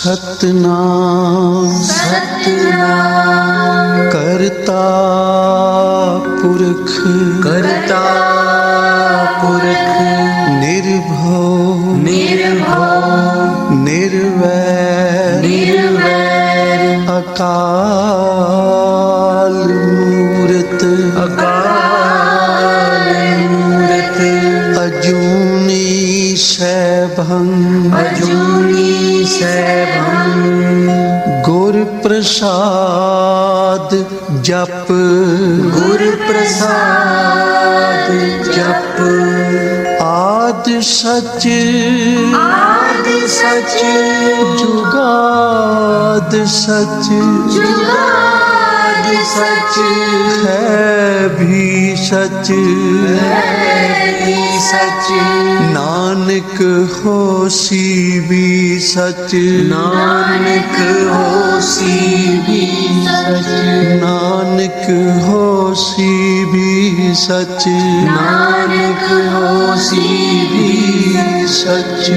सतनाम सतनाम करता पुरख करता पुरख निर्भव निर्भव निर्वैर निर्वैर अकाल मूरत अकाल मूरत अजूनी सैभं अजूनी सैभं गुर प्रसाद जप गुर प्रसाद जप आद सच आदि सच जुगाद सच जुगाद सच है भी सच भी सच नानक होसी भी सच नानक होसी भी सच नानक होसी भी सच नानक होसी भी सच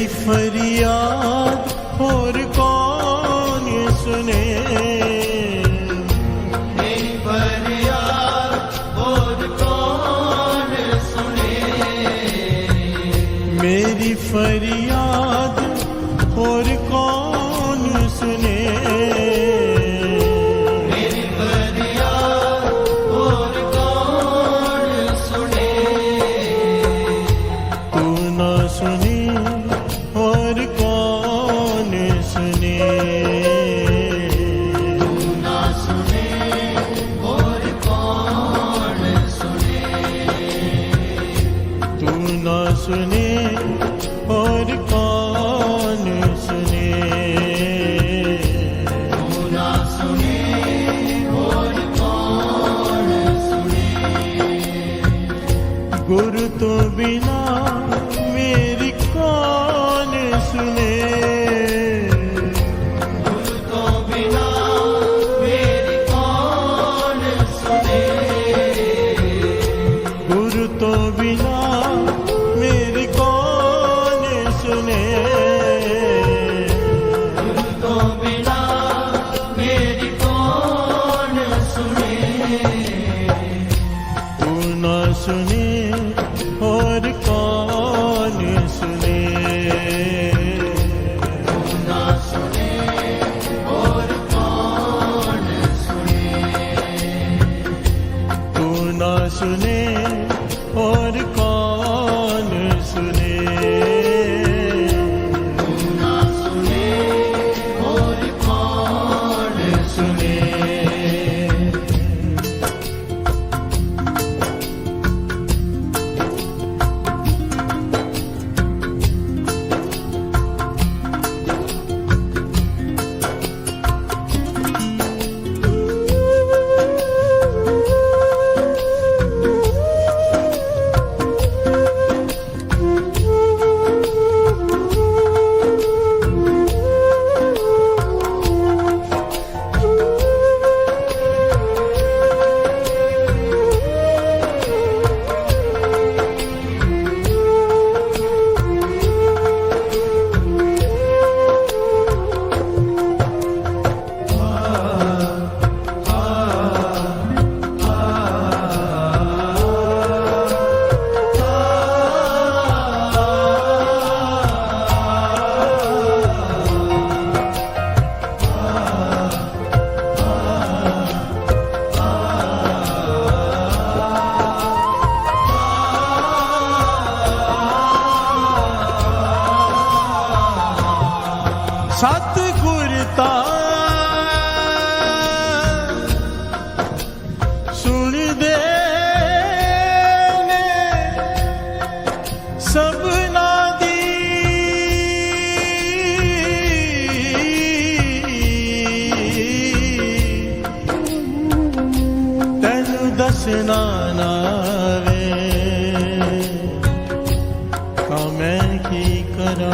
मेरी फरियाद और कौन सुने, मेरी फरियाद और कौन सुने, मेरी फरियाद और कौन सुने, मेरी फरियाद और कौन सुने, तू ना सुने और कौन सुने, ना सुने और कौन सुने, तू ना सुने और कौन सुने, ना सुने और कौन सुने, गुरु तो बिना मेरी कौन सुने, तो बिना मेरी कौन सुने, गुरु तो बिना मेरी कौन सुने, तो बिना मेरी कौन सुने, तू ना सुने और कौन सुने, ना सुने और कौन सुने, तू ना सुने और कौन सुने, ना सुने और कौन सुने। सतगुरता सुन दे ने सबना दी, तैनू दसना ना वे का मैं की करा,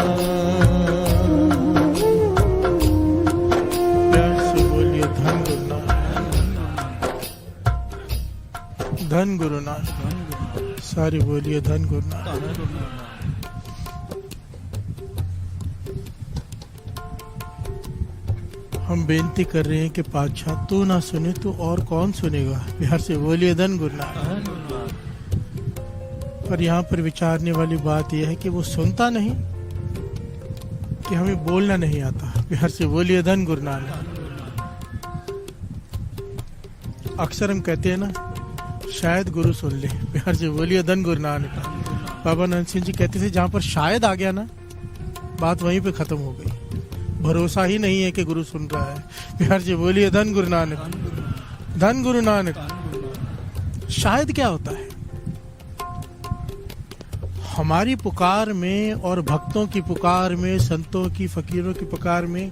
धन गुरु नानक। सारी बोलिए धन गुरु नानक। हम बेनती कर रहे हैं कि पातशाह तू ना सुने तो और कौन सुनेगा। बिहार से बोलिए धन गुरु नानक। पर यहाँ पर विचारने वाली बात यह है कि वो सुनता नहीं कि हमें बोलना नहीं आता। बिहार से बोलिए धन गुरु नानक। अक्सर हम कहते हैं ना शायद गुरु सुन ले। बिहार से बोलिए धन गुरु नानक। बाबा नंद सिंह जी कहते थे जहां पर शायद आ गया ना बात वहीं पे खत्म हो गई। भरोसा ही नहीं है कि गुरु सुन रहा है। बिहार से बोलिए धन गुरु नानक। धन गुरु नानक। शायद क्या होता है? हमारी पुकार में और भक्तों की पुकार में, संतों की, फकीरों की पुकार में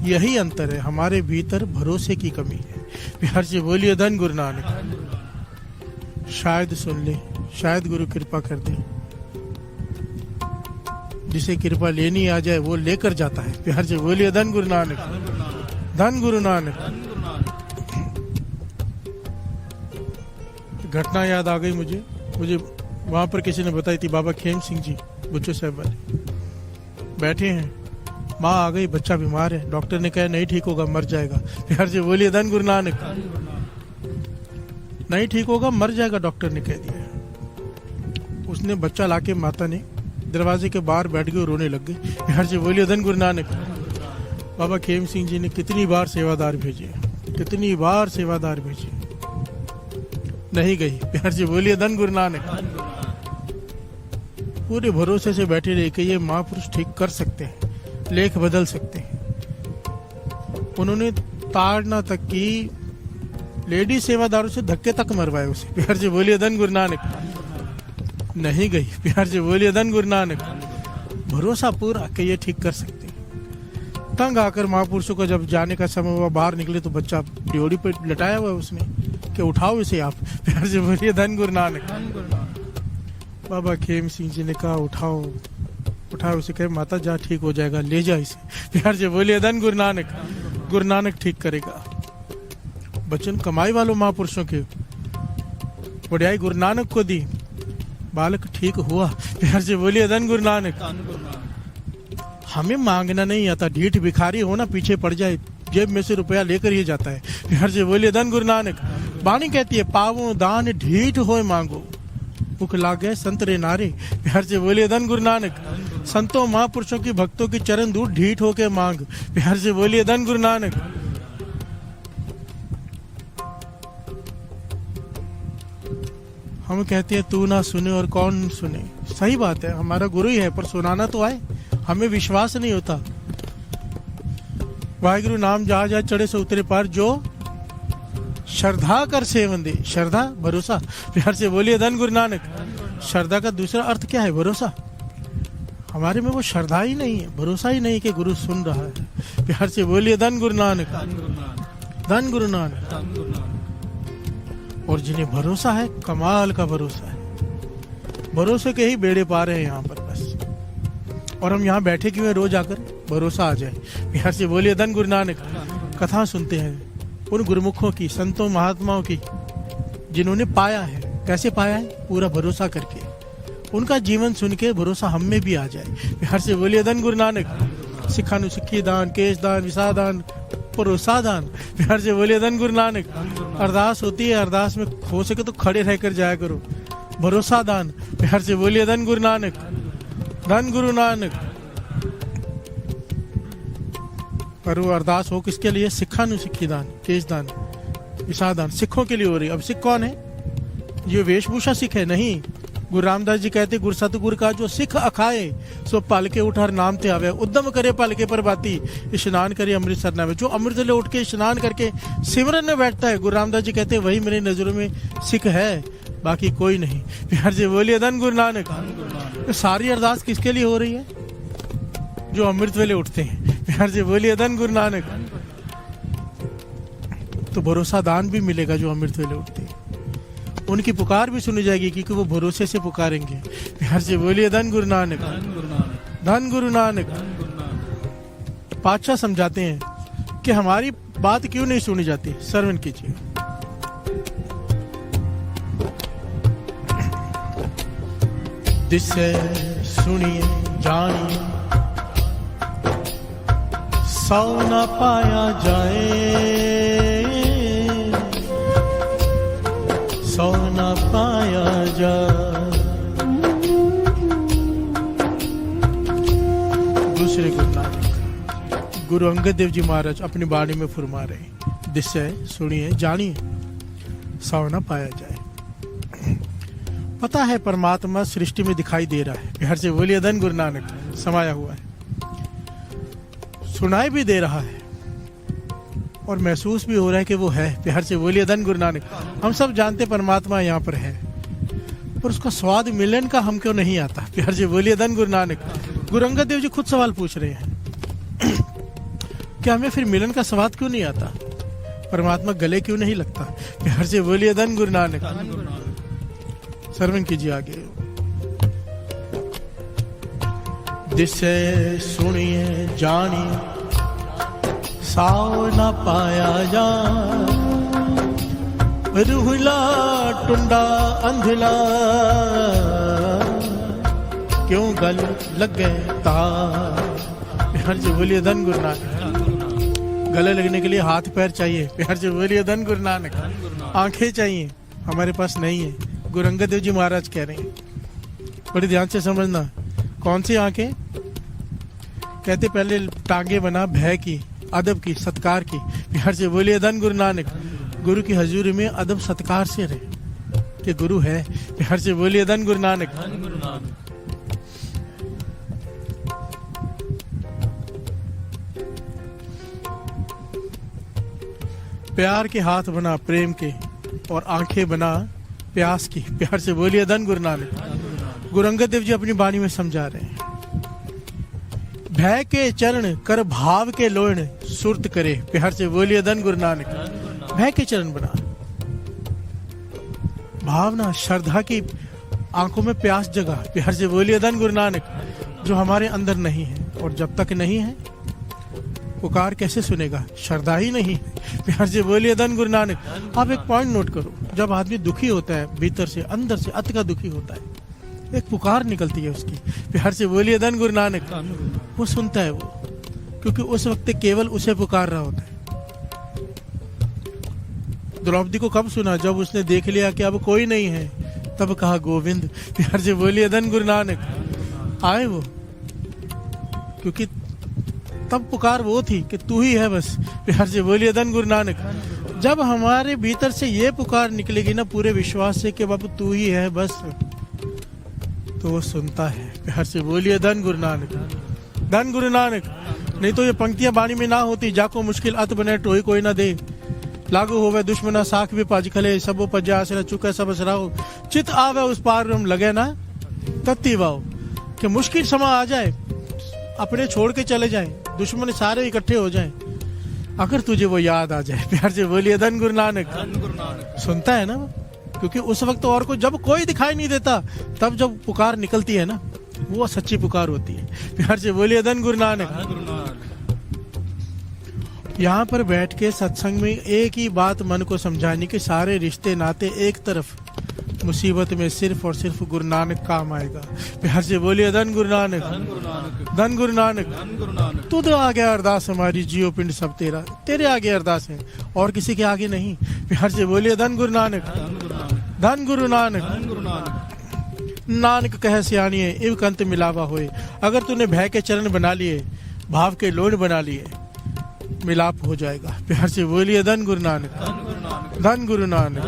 यही अंतर है। हमारे भीतर भरोसे की कमी है। बिहार से बोलिए धन गुरु नानक। शायद सुन ले, शायद गुरु कृपा कर दे। जिसे कृपा लेनी आ जाए वो लेकर जाता है। बिहार से बोलिए धन गुरु नानक। धन गुरु नानक। घटना याद आ गई मुझे वहां पर किसी ने बताई थी, बाबा खेम सिंह जी बुच्चो साहब वाले। बैठे हैं, माँ आ गई, बच्चा बीमार है, डॉक्टर ने कहा नहीं ठीक होगा, मर जाएगा। प्यार से बोलिए धन गुरु नानक। नहीं ठीक होगा, मर जाएगा, डॉक्टर ने कह दिया। उसने बच्चा लाके माता ने दरवाजे के बाहर बैठ गई और रोने लग गई। प्यार से बोलिए धन गुरु नानक। बाबा खेम सिंह जी ने कितनी बार सेवादार भेजे, कितनी बार सेवादार भेजे, नहीं गई। प्यार से बोलिए धन गुरु नानक। पूरे भरोसे से बैठे रहे कि ये महापुरुष ठीक कर सकते हैं, लेख बदल सकते हैं। उन्होंने ताड़ना तक की, लेडी सेवादारों से धक्के तक मरवाए उसे। प्यार से बोलिए धन गुरु नानक। नहीं गई। प्यार से बोलिए धन गुरु नानक। भरोसा पूरा कि ये ठीक कर सकते हैं। तंग आकर महापुरुषों को जब जाने का समय हुआ, बाहर निकले तो बच्चा ड्योढ़ी पे लटाया हुआ है उसने कि उठाओ इसे आप। प्यार से बोलिए धन गुरु नानक। बाबा खेम सिंह जी ने कहा उठाओ, उठाओ उसे, कहे माता जा ठीक हो जाएगा, ले जा इसे। प्यार से बोलिए धन गुरु नानक। गुरु नानक ठीक करेगा। बचन कमाई वालों महापुरुषों के बढ़ियाई गुरु नानक को दी, बालक ठीक हुआ। प्यार से बोलिए धन गुरु नानक। हमें मांगना नहीं आता, ढीठ भिखारी होना पीछे पड़ जाए, जेब में से रुपया लेकर ही जाता है। प्यार से बोलिए धन गुरु नानक। वाणी कहती है पावो दान ढीठ होए मांगो, भूख लागे संतरे नारे। प्यार से बोलिए धन गुरु नानक। संतों महापुरुषों की भक्तों की चरण दूर ढीठ होके मांग। प्यार से बोलिए धन गुरु नानक। हम कहते हैं तू ना सुने और कौन सुने। सही बात है, हमारा गुरु ही है, पर सुनाना तो आए। हमें विश्वास नहीं होता। वाहिगुरु नाम जहां जहां चढ़े से उतरे पार, जो श्रद्धा कर सेवन दे। श्रद्धा भरोसा। प्यार से बोलिए धन गुरु नानक। श्रद्धा का दूसरा अर्थ क्या है? भरोसा। हमारे में वो श्रद्धा ही नहीं है, भरोसा ही नहीं कि गुरु सुन रहा है। प्यार से बोलिए धन गुरु नानक। धन गुरु नानक। और जिन्हें भरोसा है, कमाल का भरोसा है, भरोसे के ही बेड़े पा रहे हैं यहाँ पर बस। और हम यहाँ बैठे क्यों हैं? रोज आकर भरोसा आ जाए। प्यार से बोलिए धन गुरु नानक। कथा सुनते हैं उन गुरुमुखों की, संतों महात्माओं की, जिन्होंने पाया है। कैसे पाया है? पूरा भरोसा करके। उनका जीवन सुन के भरोसा हम में भी आ जाए। प्यार से बोलिए धन गुरु नानक। सिखानु सिक्खी दान, केश दान, विसा दान, भरोसा दान। प्यार से बोलिए धन गुरु नानक। अरदास होती है, अरदास में हो सके तो खड़े रहकर जाया करो। भरोसा दान। प्यार से बोलिए धन गुरु नानक। धन गुरु नानक। पर वो अरदास हो किसके लिए? सिखानु सिक्खी दान, केश दान, विसा दान, सिखों के लिए हो रही। अब सिख कौन है? ये वेशभूषा सिख है? नहीं। गुरु रामदास जी कहते गुरु सतगुरु का जो सिख अखाए सो पालके उठार नाम ते आवे। उद्यम करे पालके पर बाती, स्नान करे अमृतसर नावे। जो अमृत ले उठ के स्नान करके सिमरन में बैठता है, गुरु रामदास जी कहते वही मेरी नजरों में सिख है, बाकी कोई नहीं। प्यार से बोलिए धन गुरु नानक। तो सारी अरदास किसके लिए हो रही है? जो अमृत वेले उठते हैं। प्यार से बोलिए धन गुरु नानक। तो भरोसा दान भी मिलेगा जो अमृत वेले उठते हैं। उनकी पुकार भी सुनी जाएगी क्योंकि वो भरोसे से पुकारेंगे। प्यार से बोलिए धन गुरु नानक। धन गुरु नानक। पातशाह समझाते हैं कि हमारी बात क्यों नहीं सुनी जाती। श्रवण कीजिए। जिससे सुनिए जानिए, सौ न पाया जाए, सौ न पाया जाए। दूसरे गुरु नानक, गुरु अंगद देव जी महाराज अपनी वाणी में फुरमा रहे, जिससे सुनिए जानिए, सौ न पाया जाए। पता है परमात्मा सृष्टि में दिखाई दे रहा है। प्यार से बोलिए धन गुरु नानक। समाया हुआ है, सुनाई भी दे रहा है और महसूस भी हो रहा है कि वो है। प्यार से बोलिए धन गुरु नानक। हम सब जानते क्या यहाँ पर है, पर उसका स्वाद मिलन का हम क्यों नहीं आता। प्यार से बोलिए धन गुरु नानक। गुरु अंगद देव जी खुद सवाल पूछ रहे हैं कि हमें फिर मिलन का स्वाद क्यों नहीं आता, परमात्मा गले क्यों नहीं लगता। प्यार से बोलिए धन गुरु नानक। श्रवण कीजिए आगे। जिससे सुनिए जानिए, साव न पाया जा। रूहला टुंडा अंधला, क्यों गल लगे तार। प्यार से बोलिए धन गुरु नानक। गले लगने के लिए हाथ पैर चाहिए, प्यार से बोलिए धन गुरु नानक। आंखें चाहिए, हमारे पास नहीं है। गुरु अंगद देव जी महाराज कह रहे हैं, बड़ी ध्यान से समझना। कौन सी आंखें? कहते पहले टांगे बना भय की, अदब की, सत्कार की। प्यार से बोलिए धन गुरु नानक। गुरु की हजूरी में अदब सत्कार से रहे कि गुरु है। प्यार से बोलिए धन गुरु नानक। प्यार के हाथ बना प्रेम के, और आंखें बना प्यास की। प्यार से बोलिए धन गुरु नानक। गुरु अंगद देव जी अपनी बानी में समझा रहे हैं, भय के चरण कर भाव के लोण सुरत करे। प्यार से बोलिए धन गुरु नानक। भय के चरण बना, भावना श्रद्धा की आंखों में प्यास जगा। प्यार से बोलिए धन गुरु नानक, जो हमारे अंदर नहीं है। और जब तक नहीं है पुकार कैसे सुनेगा? श्रद्धा ही नहीं है। प्यार से बोलिए धन गुरु नानक। आप एक पॉइंट नोट करो, जब आदमी दुखी होता है, भीतर से अंदर से अति का दुखी होता है, एक पुकार निकलती है उसकी। प्यार से बोलिए धन गुरु नानक। वो सुनता है वो, क्योंकि उस वक्त केवल उसे पुकार रहा होता है। द्रौपदी को कब सुना? जब उसने देख लिया कि अब कोई नहीं है, तब कहा गोविंद। प्यार से बोलिए धन गुरु नानक। आए वो, क्योंकि तब पुकार वो थी कि तू ही है बस। प्यार से बोलिए धन गुरु नानक। जब हमारे भीतर से ये पुकार निकलेगी ना पूरे विश्वास से कि बाबू तू ही है बस, तो वो सुनता है। प्यार से बोलिए धन गुरु नानक। धन गुरु नानक। नहीं तो ये पंक्तियां बाणी में ना होती, जाको मुश्किल अत बने टोई कोई ना दे, लागू होवे दुश्मना साख भी पाज खले, सबो पज्जा आसरा चुका सब असराओ, चित आवे उस पार हम लगे ना तत्ती वाओ। कि मुश्किल समय आ जाए, अपने छोड़ के चले जाएं, दुश्मन सारे इकट्ठे हो जाएं, अगर तुझे वो याद आ जाए। प्यार से बोलिए धन गुरु नानक। सुनता है ना, क्योंकि उस वक्त और को जब कोई दिखाई नहीं देता, तब जब पुकार निकलती है ना, वो सच्ची पुकार होती है। प्यार से बोलिए धन गुरु नानक। यहाँ पर बैठ के सत्संग में एक ही बात मन को समझाने के सारे रिश्ते नाते एक तरफ, मुसीबत में सिर्फ और सिर्फ गुरु नानक काम आएगा। प्यार से बोलिए धन गुरु नानक। धन गुरु नानक। तू तो आ गया अरदास हमारी, जियो पिंड सब तेरा, तेरे आगे अरदास है और किसी के आगे नहीं। प्यार से बोलिए धन गुरु नानक। धन गुरु नानक। नानक कह सियानिए इव कंत मिलावा होए। अगर तूने भय के चरण बना लिए, भाव के लोन बना लिए, मिलाप हो जाएगा। प्यार से बोलिए धन गुरु नानक। धन गुरु नानक।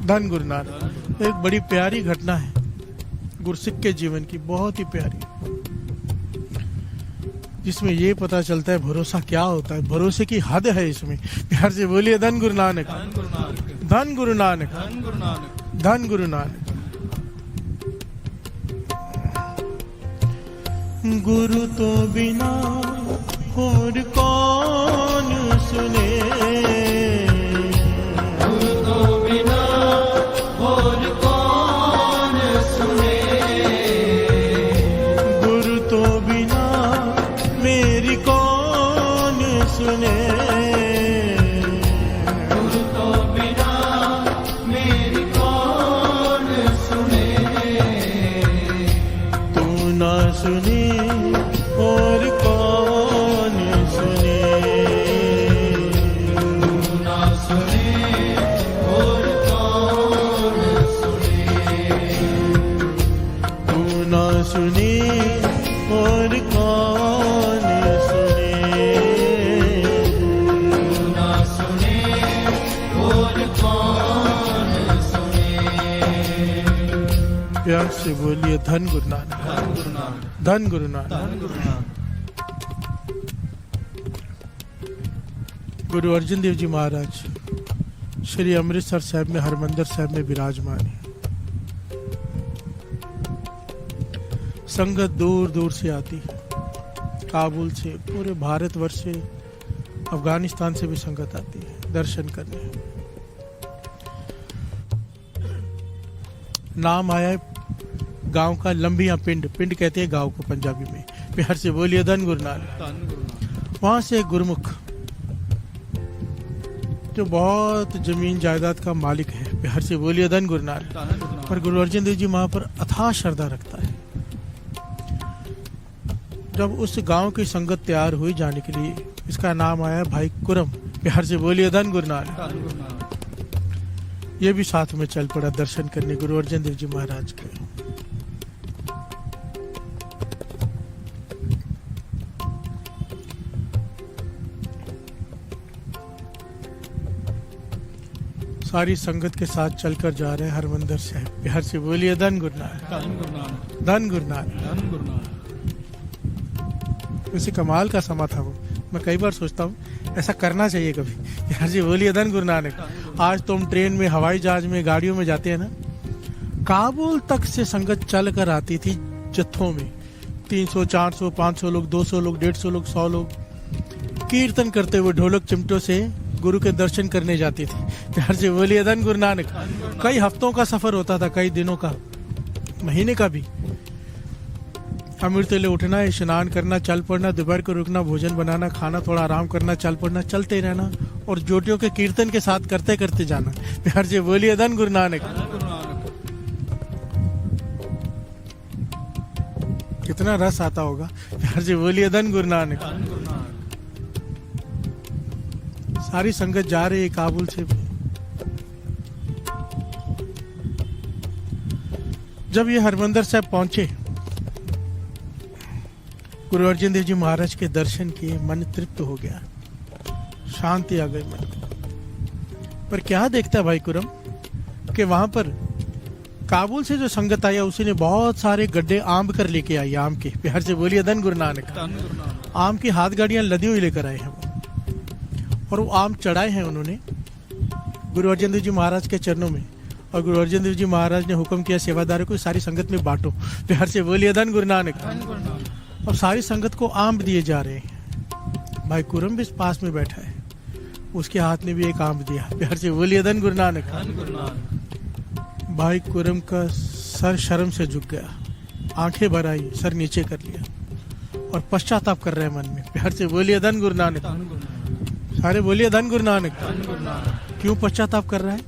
धन गुरु नानक। एक बड़ी प्यारी घटना है गुरसिक के जीवन की, बहुत ही प्यारी, जिसमें ये पता चलता है भरोसा क्या होता है, भरोसे की हद है इसमें। प्यार से बोलिए धन गुरु नानक। धन गुरु नानक। धन गुरु नानक। गुरु तो बिना और कौन सुने, गुरु तो बिना और कौन सुने, गुरु तो बिना मेरी कौन सुने, गुरु तो बिना मेरी कौन सुने, तू ना सुने और कौन सुने, तू ना सुने और कौन सुने, तू ना सुने और कौन सुने, तू ना सुने और कौन सुने। प्यार से बोलिए धन गुरु नानक। धन गुरु नानक। गुरु अर्जुन देव जी महाराज श्री अमृतसर साहब में, हरमंदिर साहब में विराजमान है। संगत दूर दूर से आती है, काबुल से, पूरे भारतवर्ष से, अफगानिस्तान से भी संगत आती है दर्शन करने। नाम आया है गांव का लंबिया पिंड, पिंड कहते हैं गांव को पंजाबी में। प्यार से बोलिए धन गुरु नानक। वहां से एक गुरुमुख जो बहुत जमीन जायदाद का मालिक है, प्यार से बोलिए धन गुरु नानक, पर गुरु अर्जुन देव जी वहां पर अथाह श्रद्धा रखता है। जब उस गांव की संगत तैयार हुई जाने के लिए, इसका नाम आया भाई कुरम। प्यार से बोलिए धन गुरु नानक। धन गुरु नानक। ये भी साथ में चल पड़ा दर्शन करने गुरु अर्जन देव जी महाराज के। सारी संगत के साथ चलकर जा रहे हैं हरमंदिर साहिब। प्यार से बोलिए धन गुरु नानक। धन गुरु नानक। धन गुरु नानक। धन गुरु नानक। वैसे कमाल का समा था वो। मैं कई बार सोचता हूँ ऐसा करना चाहिए कभी। यार जी बोलिए धन गुरु नानक। आज तो हम ट्रेन में, हवाई जहाज में, गाड़ियों में जाते हैं ना, काबुल तक से संगत चल कर आती थी जत्थों में, 300, 400, 500 लोग, 200 लोग, 150 लोग, 100 लोग कीर्तन करते हुए ढोलक चिमटों से गुरु के दर्शन करने जाती थी। प्यार से बोलिए धन गुरु नानक। कई हफ्तों का सफर होता था, कई दिनों का, महीने का भी। अमृत ले उठना, स्नान करना, चल पड़ना, दोपहर को रुकना, भोजन बनाना, खाना, थोड़ा आराम करना, चल पड़ना, चलते रहना और जोटियों के कीर्तन के साथ करते करते जाना। प्यार से बोलिए धन गुरु नानक। धन गुरु नानक। कितना रस आता होगा। प्यार से बोलिए धन गुरु नानक। धन गुरु नानक। सारी संगत जा रही है काबुल से। जब ये हरमंदिर साहब पहुंचे, गुरु अर्जन देव जी महाराज के दर्शन किए, मन तृप्त हो गया, शांति आ गई मन को। पर क्या देखता भाई कुरम कि वहां पर काबुल से जो संगत आया उसी ने बहुत सारे गड्ढे आम कर लेके आई, आम के। प्यार से बोलिए धन गुरु नानक। धन गुरु नानक। आम की हाथ गाड़ियां लदी हुई लेकर आए हैं वो, और वो आम चढ़ाए हैं उन्होंने गुरु अर्जन देव जी महाराज के चरणों में। और गुरु अर्जन देव जी महाराज ने हुक्म किया सेवादारों को सारी संगत में बांटो। प्यार से बोलिए धन गुरु नानक। धन गुरु नानक। और सारी संगत को आम दिए जा रहे हैं। भाई कुरम भी इस पास में बैठा है, उसके हाथ ने भी एक आम दिया। प्यार से बोलिए धन गुरु नानक। धन गुरु नानक। भाई कुरम का सर शर्म से झुक गया, आंखें भर आई, सर नीचे कर लिया और पश्चाताप कर रहे हैं मन में। प्यार से बोलिए धन गुरु नानक। धन गुरु नानक। सारे बोलिए धन गुरु नानक। धन गुरु नानक। क्यों पश्चाताप कर रहा है?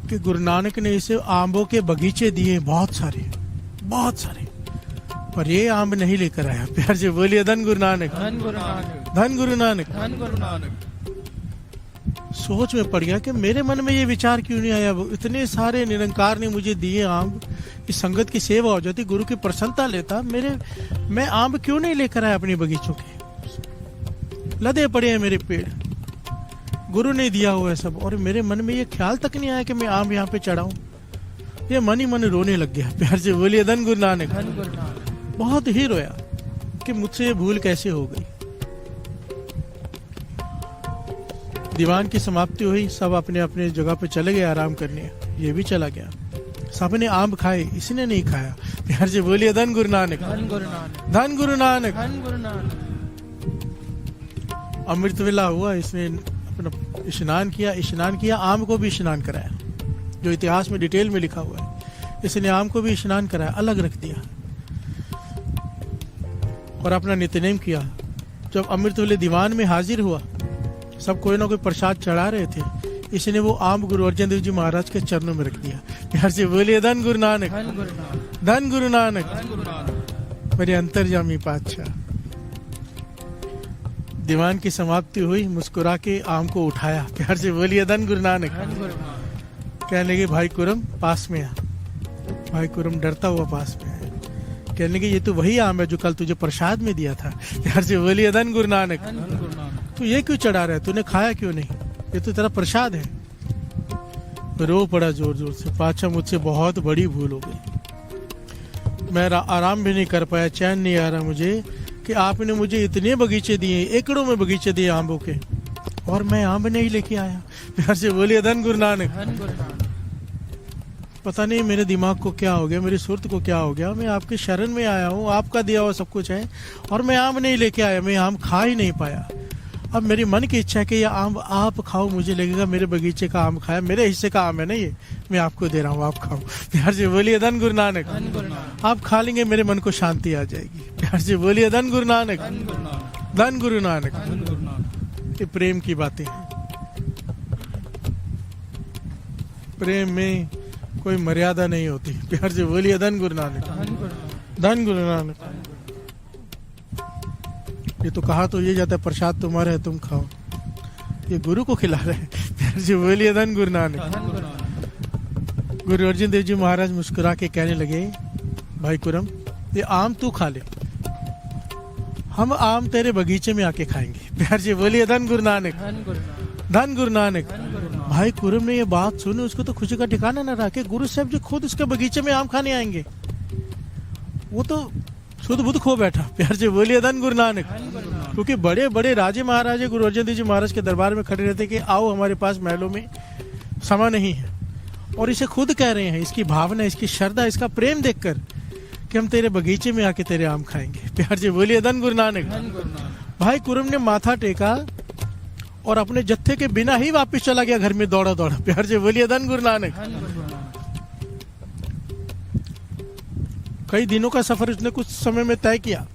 कि गुरु नानक ने इसे आंबों के बगीचे दिए बहुत सारे, बहुत सारे, पर ये आम नहीं लेकर आया। प्यार से बोलिए धन गुरु नानक। धन गुरु नानक। धन गुरु नानक। धन गुरु नानक। सोच में पड़ गया कि मेरे मन में ये विचार क्यों नहीं आया, वो इतने सारे निरंकार ने मुझे दिए आम, इस संगत की सेवा हो जाती, गुरु की प्रसन्नता लेता, मैं आम क्यों नहीं लेकर आया अपने बगीचों के? लदे पड़े हैं मेरे पेड़, गुरु ने दिया हुआ है सब, और मेरे मन में ये ख्याल तक नहीं आया कि मैं आम यहाँ पे चढ़ाऊं। ये मन ही मन रोने लग गया। प्यार से बोलिए धन गुरु नानक। धन गुरु नानक। बहुत ही रोया कि मुझसे ये भूल कैसे हो गई। दीवान की समाप्ति हुई, सब अपने अपने जगह पे चले गए आराम करने, ये भी चला गया। सबने आम खाए, इसने नहीं खाया। प्यार से बोलिए धन गुरु नानक। धन गुरु नानक। धन गुरु नानक। धन गुरु नानक। अमृत वेला हुआ, इसने अपना स्नान किया, आम को भी स्नान कराया, जो इतिहास में डिटेल में लिखा हुआ है। इसने आम को भी स्नान कराया, अलग रख दिया और अपना नित्यनेम किया। जब अमृत वेले दीवान में हाजिर हुआ, सब कोई ना कोई प्रसाद चढ़ा रहे थे, इसने वो आम गुरु अर्जन देव जी महाराज के चरणों में रख दिया। प्यार से बोलिए धन गुरु नानक। धन गुरु नानक। धन गुरु नानक। धन गुरु नानक। मेरे अंतर्यामी पातशाह। दीवान की समाप्ति हुई, मुस्कुरा के आम को उठाया। प्यार से बोलिए धन गुरु नानक। धन गुरु नानक। कहने लगे भाई कुरम पास में आ। भाई कुरम डरता हुआ पास में आया, कहने लगे ये तो वही आम है जो कल तुझे प्रसाद में दिया था। प्यार से बोलिए धन गुरु नानक। धन गुरु नानक। तू ये क्यों चढ़ा रहा है, तूने खाया क्यों नहीं, ये तो तेरा प्रसाद है। रो पड़ा जोर जोर से, पाछा मुझसे बहुत बड़ी भूल हो गई, मैं आराम भी नहीं कर पाया, चैन नहीं आ रहा मुझे कि आपने मुझे इतने बगीचे दिए, एकड़ों में बगीचे दिए आंबों के, और मैं आम नहीं लेके आया। प्यार से बोलिए धन गुरु नानक। धन गुरु नानक। पता नहीं मेरे दिमाग को क्या हो गया, मेरी सुरत को क्या हो गया, मैं आपके शरण में आया हूँ, आपका दिया हुआ सब कुछ है, और मैं आम नहीं लेके आया, मैं आम खा ही नहीं पाया। अब मेरी मन की इच्छा है कि ये आम आप खाओ, मुझे लगेगा मेरे बगीचे का आम खाया, मेरे हिस्से का आम है ना ये, मैं आपको दे रहा हूँ, आप खाओ। प्यार से बोलिए धन गुरु नानक। धन गुरु नानक। आप खा लेंगे, मेरे मन को शांति आ जाएगी। प्यार से बोलिए धन गुरु नानक। धन गुरु नानक। धन गुरु नानक। धन गुरु नानक। ये प्रेम की बातें हैं। प्रेम में कोई मर्यादा नहीं होती। प्यार से बोलिए धन गुरु नानक। धन गुरु नानक। धन गुरु नानक। ये तो कहा तो ये जाता है प्रसाद तुम्हारा है तुम खाओ, ये गुरु को खिला रहे हैं। प्यार जी बोलिए धन गुरु नानक। गुरु अर्जुन देव जी महाराज मुस्कुरा के कहने लगे, भाई कुरम ये आम तू खा ले, हम आम तेरे बगीचे में आके खाएंगे। प्यार जी बोलिए धन गुरु नानक, धन गुरु नानक। भाई कुरम ने ये बात सुनी, उसको तो खुशी का ठिकाना न रहा कि गुरु साहब जी खुद उसके बगीचे में आम खाने आएंगे। वो तो शुद्ध बुद्ध खो बैठा। प्यार जी बोलिए धन गुरु नानक। क्योंकि बड़े बड़े राजे महाराजे गुरु अर्जुन देव जी महाराज के दरबार में खड़े रहते कि आओ हमारे पास महलों में समय नहीं है, और इसे खुद कह रहे हैं, इसकी भावना, इसकी श्रद्धा, इसका प्रेम देखकर कि हम तेरे बगीचे में आके तेरे आम खाएंगे। प्यार जी बोलिए धन गुरु नानक। भाई कुरम ने माथा टेका और अपने जत्थे के बिना ही वापस चला गया घर में दौड़ा दौड़ा। प्यार जी बोलिए धन गुरु नानक। कई दिनों का सफर उसने कुछ समय में तय किया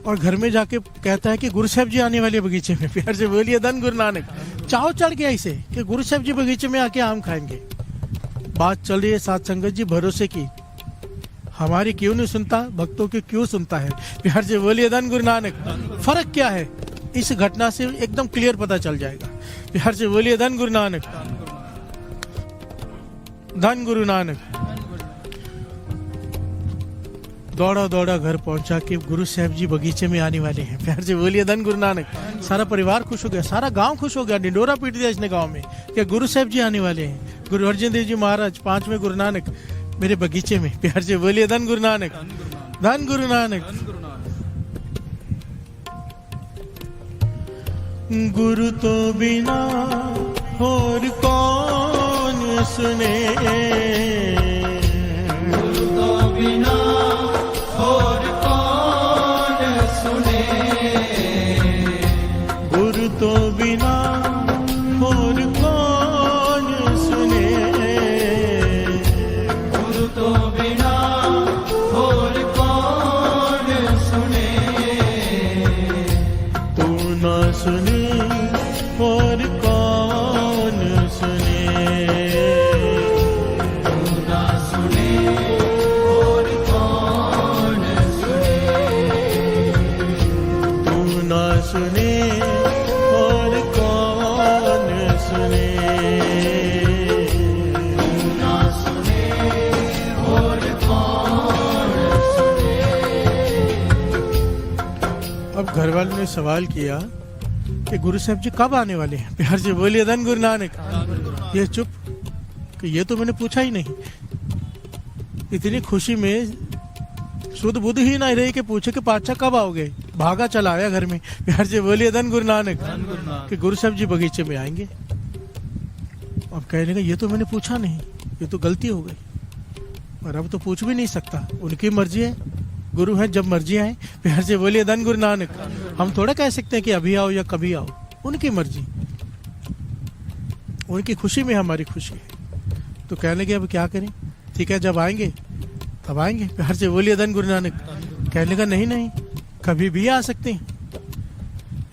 और घर में जाके कहता है कि गुरु साहब जी आने वाले बगीचे में। प्यार से बोलिए धन गुरु नानक। चाव चढ़ गया इसे कि गुरु साहब जी बगीचे में आके आम खाएंगे। बात चल रही है साथ संगत जी भरोसे की, हमारी क्यों नहीं सुनता, भक्तों की क्यों सुनता है। प्यार से बोलिए धन गुरु नानक। फर्क क्या है इस घटना से एकदम क्लियर पता चल जाएगा। प्यार से बोलिए धन गुरु नानक, धन गुरु नानक। दौड़ा दौड़ा घर पहुंचा कि गुरु साहब जी बगीचे में आने वाले हैं। प्यार से बोलिए धन गुरु नानक। सारा परिवार खुश हो गया, सारा गांव खुश हो गया, डिंडोरा पीट दिया इसने गांव में कि गुरु साहब जी आने वाले हैं। गुरु अर्जुन देव जी महाराज 5वें गुरु नानक मेरे बगीचे में। प्यार से बोलिए धन गुरु नानक, धन गुरु नानक। गुरु तो बिना और कौन सुने, गुरु तो बिना और कौन सुने, गुरु तो बिना और कौन सुने, गुरु तो बिना और कौन सुने, तू ना सुने और कौन सुने, तू ना सुने और कौन सुने, तू ना सुने और कौन सुने, तू ना सुने और कौन सुने। अब घर वालों ने सवाल किया कि गुरु साहब जी कब आने वाले हैं। प्यार से बोलिए धन गुरु नानक। ये चुप कि ये तो मैंने पूछा ही नहीं। इतनी खुशी में शुद्ध बुद्ध ही नहीं रही कि पूछे कि पाचा कब आओगे, भागा चला आया घर में। प्यार से बोलिए धन गुरु नानक कि गुरु साहब जी बगीचे में आएंगे। अब कहने लगा ये तो मैंने पूछा नहीं, ये तो गलती हो गई, और अब तो पूछ भी नहीं सकता, उनकी मर्जी है, गुरु है जब मर्जी आए। प्यार से बोलिए धन गुरु नानक। हम थोड़ा कह सकते हैं कि अभी आओ या कभी आओ, उनकी मर्जी, उनकी खुशी में हमारी खुशी है। तो कहने लगे अब क्या करें, ठीक है जब आएंगे तब आएंगे। प्यार से बोलिए धन गुरु नानक। कहने लगा नहीं नहीं, कभी भी आ सकते हैं,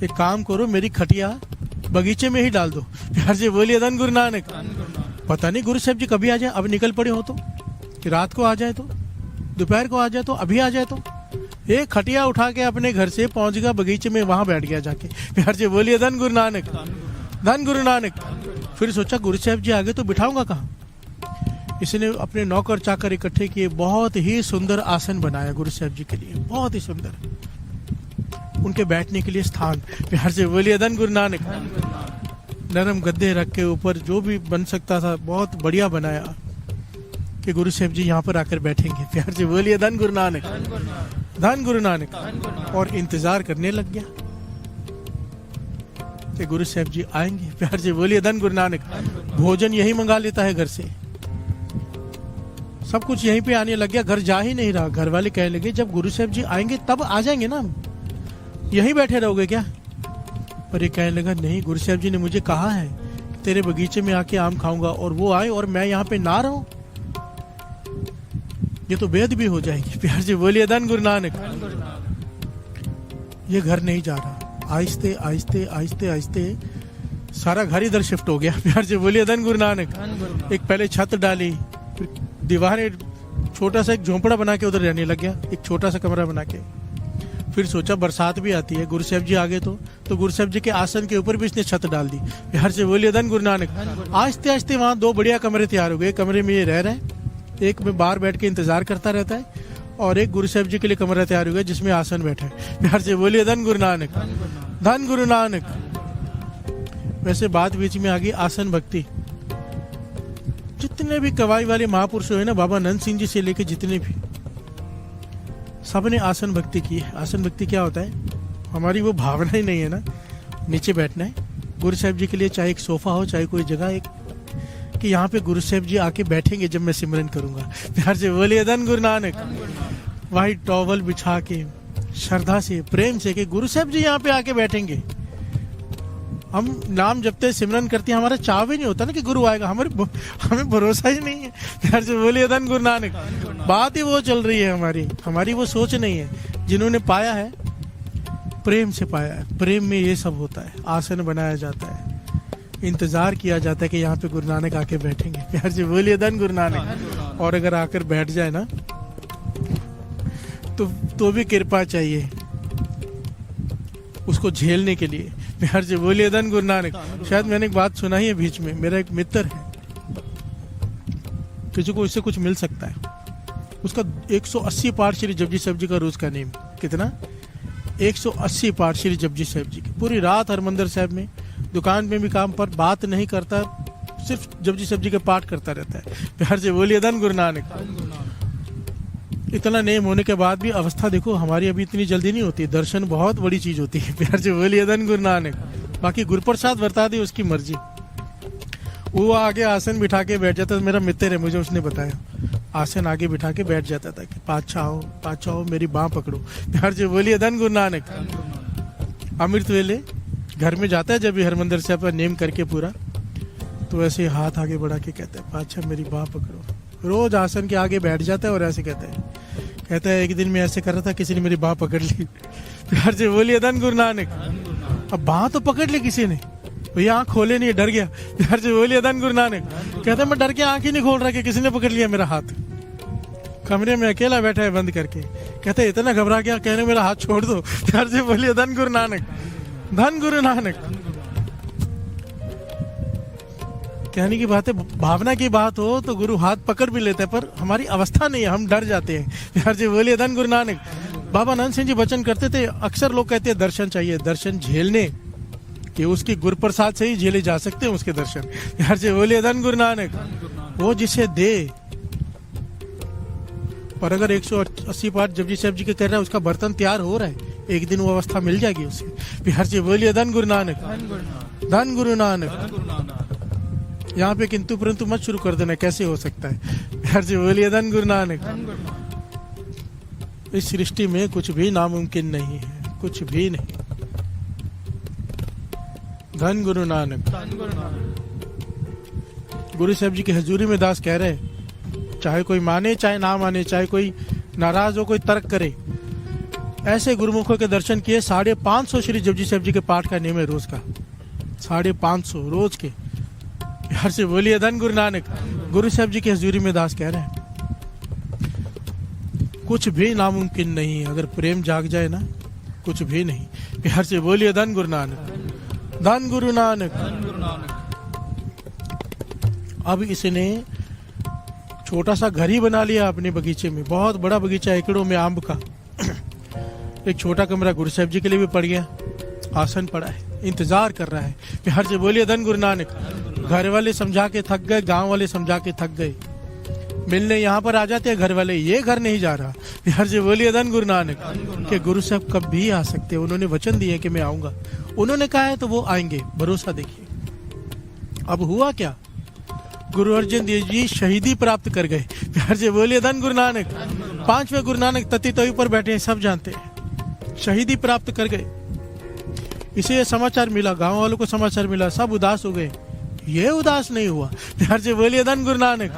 एक काम करो मेरी खटिया बगीचे में ही डाल दो। प्यार से बोलिए धन गुरु नानक। पता नहीं गुरु साहब जी कभी आ जाए, अब निकल पड़े हो तो, कि रात को आ जाए तो, दोपहर को आ जाए तो, अभी आ जाए तो। एक खटिया उठा के अपने घर से पहुंच गया बगीचे में, वहां बैठ गया जाके। प्यार से बोलिए धन गुरु नानक, धन गुरु नानक। फिर सोचा गुरु साहब जी आगे तो बिठाऊंगा कहाँ। इसने अपने नौकर चाकर इकट्ठे किए, बहुत ही सुंदर आसन बनाया गुरु साहब जी के लिए, बहुत ही सुंदर उनके बैठने के लिए स्थान। प्यार से बोलिए धन गुरु नानक। नरम गद्दे रख के ऊपर जो भी बन सकता था बहुत बढ़िया बनाया कि गुरु साहब जी यहाँ पर आकर बैठेंगे। प्यार से बोलिए धन गुरु नानक, धन गुरु नानक। और इंतजार करने लग गया कि गुरु साहब जी आएंगे। प्यार से बोलिए धन गुरु नानक। भोजन यही मंगा लेता है घर से, सब कुछ यहीं पे आने लग गया, घर जा ही नहीं रहा। घर वाले कहने लगे जब गुरु साहब जी आएंगे तब आ जाएंगे ना, हम यहीं बैठे रहोगे क्या। पर ये कहने लगा नहीं, गुरु साहब जी ने मुझे कहा है तेरे बगीचे में आके आम खाऊंगा, और वो आए और मैं यहाँ पे ना रहूं, ये तो बेद भी हो जाएगी। प्यार से बोलिए धन गुरु नानक। ये घर नहीं जा रहा, आहिस्ते आहिस्ते आहिस्ते आहिस्ते सारा घर इधर शिफ्ट हो गया। प्यार से बोलिए धन गुरु नानक। एक पहले छत डाली, फिर दीवारें छोटा सा एक झोंपड़ा बना के उधर रहने लग गया, एक छोटा सा कमरा बना के। फिर सोचा बरसात भी आती है, गुरु साहब जी आगे तो गुरु साहब जी के आसन के ऊपर भी इसने छत डाल दी। बिहार से बोलिए धन गुरु नानक। आस्ते आस्ते वहां 2 बढ़िया कमरे तैयार हो गए। कमरे में ये रह रहा है, एक में बाहर बैठ के इंतजार करता रहता है, और एक गुरु साहब जी के लिए कमरा तैयार हो गया जिसमें आसन बैठा है। बिहार से बोलिए धन गुरु नानक, धन गुरु नानक। वैसे बात बीच में आ गई आसन भक्ति। जितने भी कवाई वाले महापुरुष हुए ना, बाबा नंद सिंह जी से लेके जितने भी, सबने आसन भक्ति की है। आसन भक्ति क्या होता है? हमारी वो भावना ही नहीं है ना नीचे बैठना है। गुरु साहब जी के लिए चाहे एक सोफा हो, चाहे कोई जगह एक कि यहाँ पे गुरु साहब जी आके बैठेंगे जब मैं सिमरन करूंगा। प्यार से बोलिए धन गुरु नानक। व्हाइट टॉवल बिछा के श्रद्धा से, प्रेम से कि गुरु साहब जी यहाँ पे आके बैठेंगे। हम नाम जपते सिमरन करते हैं, हमारा चाव ही नहीं होता ना कि गुरु आएगा, हमें भरोसा ही नहीं है। प्यार से बोलिए धन गुरु नानक। बात ही वो चल रही है, हमारी वो सोच नहीं है। जिन्होंने पाया है, प्रेम से पाया है। प्रेम में ये सब होता है। आसन बनाया जाता है, इंतजार किया जाता है कि यहाँ पे गुरु नानक आके बैठेंगे। प्यार से बोलिए धन गुरु नानक। और अगर आकर बैठ जाए ना तो भी कृपा चाहिए उसको झेलने के लिए। प्यार से बोलिए धन गुरु नानक। शायद मैंने एक बात सुनाई है बीच में। मेरा एक मित्र है, किसी को इससे कुछ मिल सकता है। उसका 180 पाठ श्री जपजी साहब जी का रोज का नेम। कितना? 180 पाठ श्री जपजी साहब जी की। पूरी रात हरमंदिर साहब में, दुकान में भी काम पर बात नहीं करता, सिर्फ जपजी साहब जी के पाठ करता रहता है। प्यार से बोलिए धन गुरु नानक। इतना नेम होने के बाद भी अवस्था देखो हमारी अभी इतनी जल्दी नहीं होती। दर्शन बहुत बड़ी चीज होती है। प्यार से बोलिए धन गुरु नानक। बाकी गुरु प्रसाद वर्ता दी उसकी मर्जी। वो आगे आसन बिठा के बैठ जाता था। मेरा मित्र है, मुझे उसने बताया, आसन आगे बिठा के बैठ जाता था कि पाछा हो मेरी बाह पकड़ो। प्यार से बोलिए धन गुरु नानक। अमृत वेले घर में जाता है जब भी हरमंदिर साहब का नेम करके पूरा, तो ऐसे हाथ आगे बढ़ा के कहता है पाछा मेरी बाह पकड़ो। रोज आसन के आगे बैठ जाता है और ऐसे कहता है एक दिन मैं ऐसे कर रहा था, किसी ने मेरी बाह पकड़ ली। प्यार से बोलिए धन गुरु नानक। अब बाह तो पकड़ ली किसी ने, भैया आँख खोले नहीं, डर गया। प्यार से बोलिए धन गुरु नानक। कहता मैं डर के आँख ही नहीं खोल रहा कि किसी ने पकड़ लिया मेरा हाथ। कमरे में अकेला बैठा है बंद करके। कहते इतना घबरा गया, कहने मेरा हाथ छोड़ दो। प्यार से बोलिए धन गुरु नानक, धन गुरु नानक। कहने की बात है, भावना की बात हो तो गुरु हाथ पकड़ भी लेते हैं, पर हमारी अवस्था नहीं है, हम डर जाते हैं। प्यार से बोलिए धन गुरु नानक। बाबा नंद सिंह जी वचन करते थे, अक्सर लोग कहते हैं दर्शन चाहिए, दर्शन झेलने कि उसकी गुरु प्रसाद से ही झेले जा सकते हैं उसके दर्शन। प्यार से बोलिए धन गुरु नानक। वो जिसे दे, पर अगर 180 पाठ जपजी साहब जी के कर रहा है, उसका बर्तन तैयार हो रहा है, एक दिन वो अवस्था मिल जाएगी उसे। प्यार से बोलिए धन गुरु नानक, धन गुरु नानक। यहाँ पे किंतु परंतु मत शुरू कर देना, कैसे हो सकता है। प्यार से बोलिए धन गुरु नानक। इस सृष्टि में कुछ भी नामुमकिन नहीं है, कुछ भी नहीं। धन गुरु नानक। गुरु साहब जी की हजूरी में दास कह रहे, चाहे कोई माने चाहे ना माने, चाहे कोई नाराज हो, कोई तर्क करे, ऐसे गुरुमुखों के दर्शन किए। 550 श्री जपजी साहब जी के पाठ का नियम है रोज का, 550 रोज के। प्यार से बोलिए धन गुरु नानक। गुरु साहब जी की हजूरी में दास कह रहे हैं कुछ भी नामुमकिन नहीं है, अगर प्रेम जाग जाए ना, कुछ भी नहीं। प्यार से बोलिए धन गुरु नानक, धन गुरु नानक। अब इसने छोटा सा घर ही बना लिया अपने बगीचे में, बहुत बड़ा बगीचा एकड़ों में आम का। एक छोटा कमरा गुरु साहब जी के लिए भी पड़ गया, आसन पड़ा है, इंतजार कर रहा है। प्यार से बोलिए धन गुरु नानक। घर वाले समझा के थक गए, गांव वाले समझा के थक गए, मिलने यहाँ पर आ जाते हैं घर वाले, ये घर नहीं जा रहा। प्यार से बोलिए धन गुरु नानक। कि गुरु साहब कब भी आ सकते, उन्होंने वचन दिए कि मैं आऊंगा, उन्होंने कहा है तो वो आएंगे, भरोसा देखिए। अब हुआ क्या, गुरु अर्जन देव जी शहीदी प्राप्त कर गए। प्यार से बोलिए धन गुरु नानक। 5वें गुरु नानक तती तवी पर बैठे हैं, सब जानते हैं, शहीदी प्राप्त कर गए। इसे समाचार मिला, गांव वालों को समाचार मिला, सब उदास हो गए, ये उदास नहीं हुआ। प्यार से बोलिए धन गुरु नानक,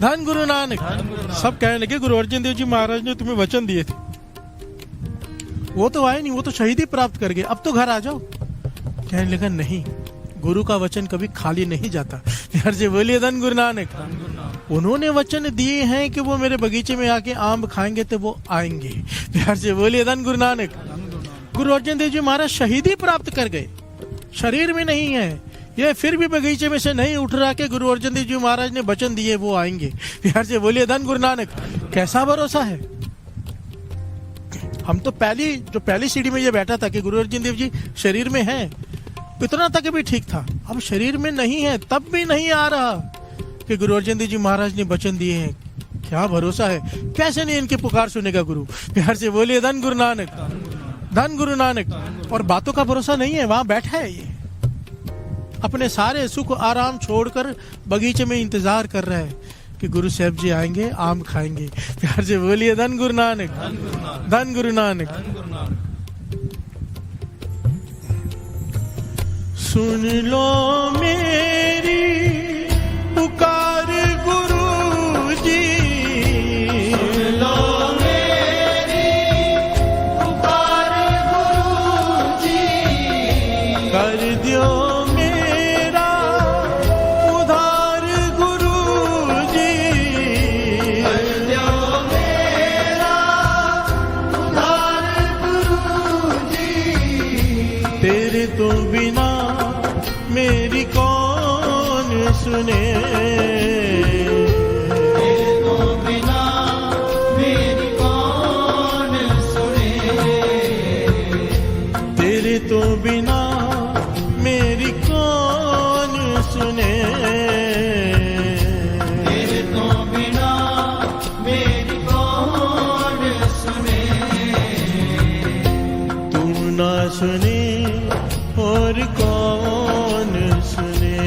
धन गुरु नानक। सब कहने लगे गुरु अर्जन देव जी महाराज ने तुम्हें वचन दिए थे, वो तो आए नहीं, वो तो शहीदी प्राप्त कर गए, अब तो घर आ जाओ। कहने लगा नहीं, गुरु का वचन कभी खाली नहीं जाता। प्यार से बोलिए धन गुरु नानक। उन्होंने वचन दिए हैं कि वो मेरे बगीचे में आके आम खाएंगे तो वो आएंगे। प्यार से बोलिए धन गुरु नानक। गुरु अर्जन देव जी महाराज शहीदी प्राप्त कर गए, शरीर में नहीं है, ये फिर भी बगीचे में से नहीं उठ रहा कि गुरु अर्जन देव जी महाराज ने वचन दिए वो आएंगे। प्यार से बोलिए धन गुरु नानक। कैसा भरोसा है। हम तो पहली सीढ़ी में ये बैठा था कि गुरु अर्जन देव जी शरीर में है, इतना तक भी ठीक था। अब शरीर में नहीं है तब भी नहीं आ रहा कि गुरु अर्जन देव जी महाराज ने वचन दिए हैं। क्या भरोसा है, कैसे नहीं इनकी पुकार सुनेगा गुरु। प्यार से बोलिए धन गुरु नानक, धन गुरु नानक। और बातों का भरोसा नहीं है, वहां बैठा है ये, अपने सारे सुख आराम छोड़कर बगीचे में इंतजार कर रहा है कि गुरु साहब जी आएंगे, आम खाएंगे। प्यार से बोलिए धन गुरु नानक, धन गुरु नानक। सुन लो मेरी पुकार गुरु जी, सुन लो मेरी पुकार गुरु जी, कर दियो मेरा उधार गुरु जी, कर दो मेरा उधार गुरु जी। तेरे तो बिना मेरी कौन सुने, तेरे तो बिना मेरी कौन सुने, तेरे तो बिना मेरी कौन सुने, तेरे तो बिना मेरी कौन सुने। तू ना सुने और कौन सुने,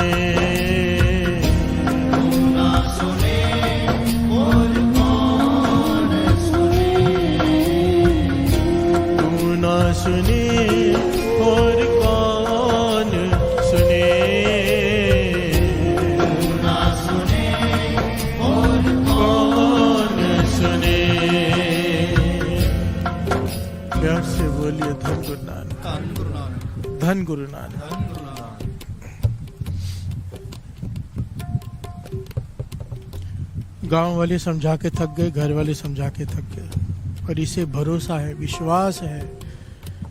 तू ना सुने और कौन सुने, तू ना सुने और कौन सुने, तू ना सुने और कौन सुने। प्यार से बोलिए धन गुरु नानक, धन गुरु नानक, धन गुरु नानक। धन गुरु नानक। गांव वाले समझा के थक गए, घर वाले समझा के थक गए, और इसे भरोसा है, विश्वास है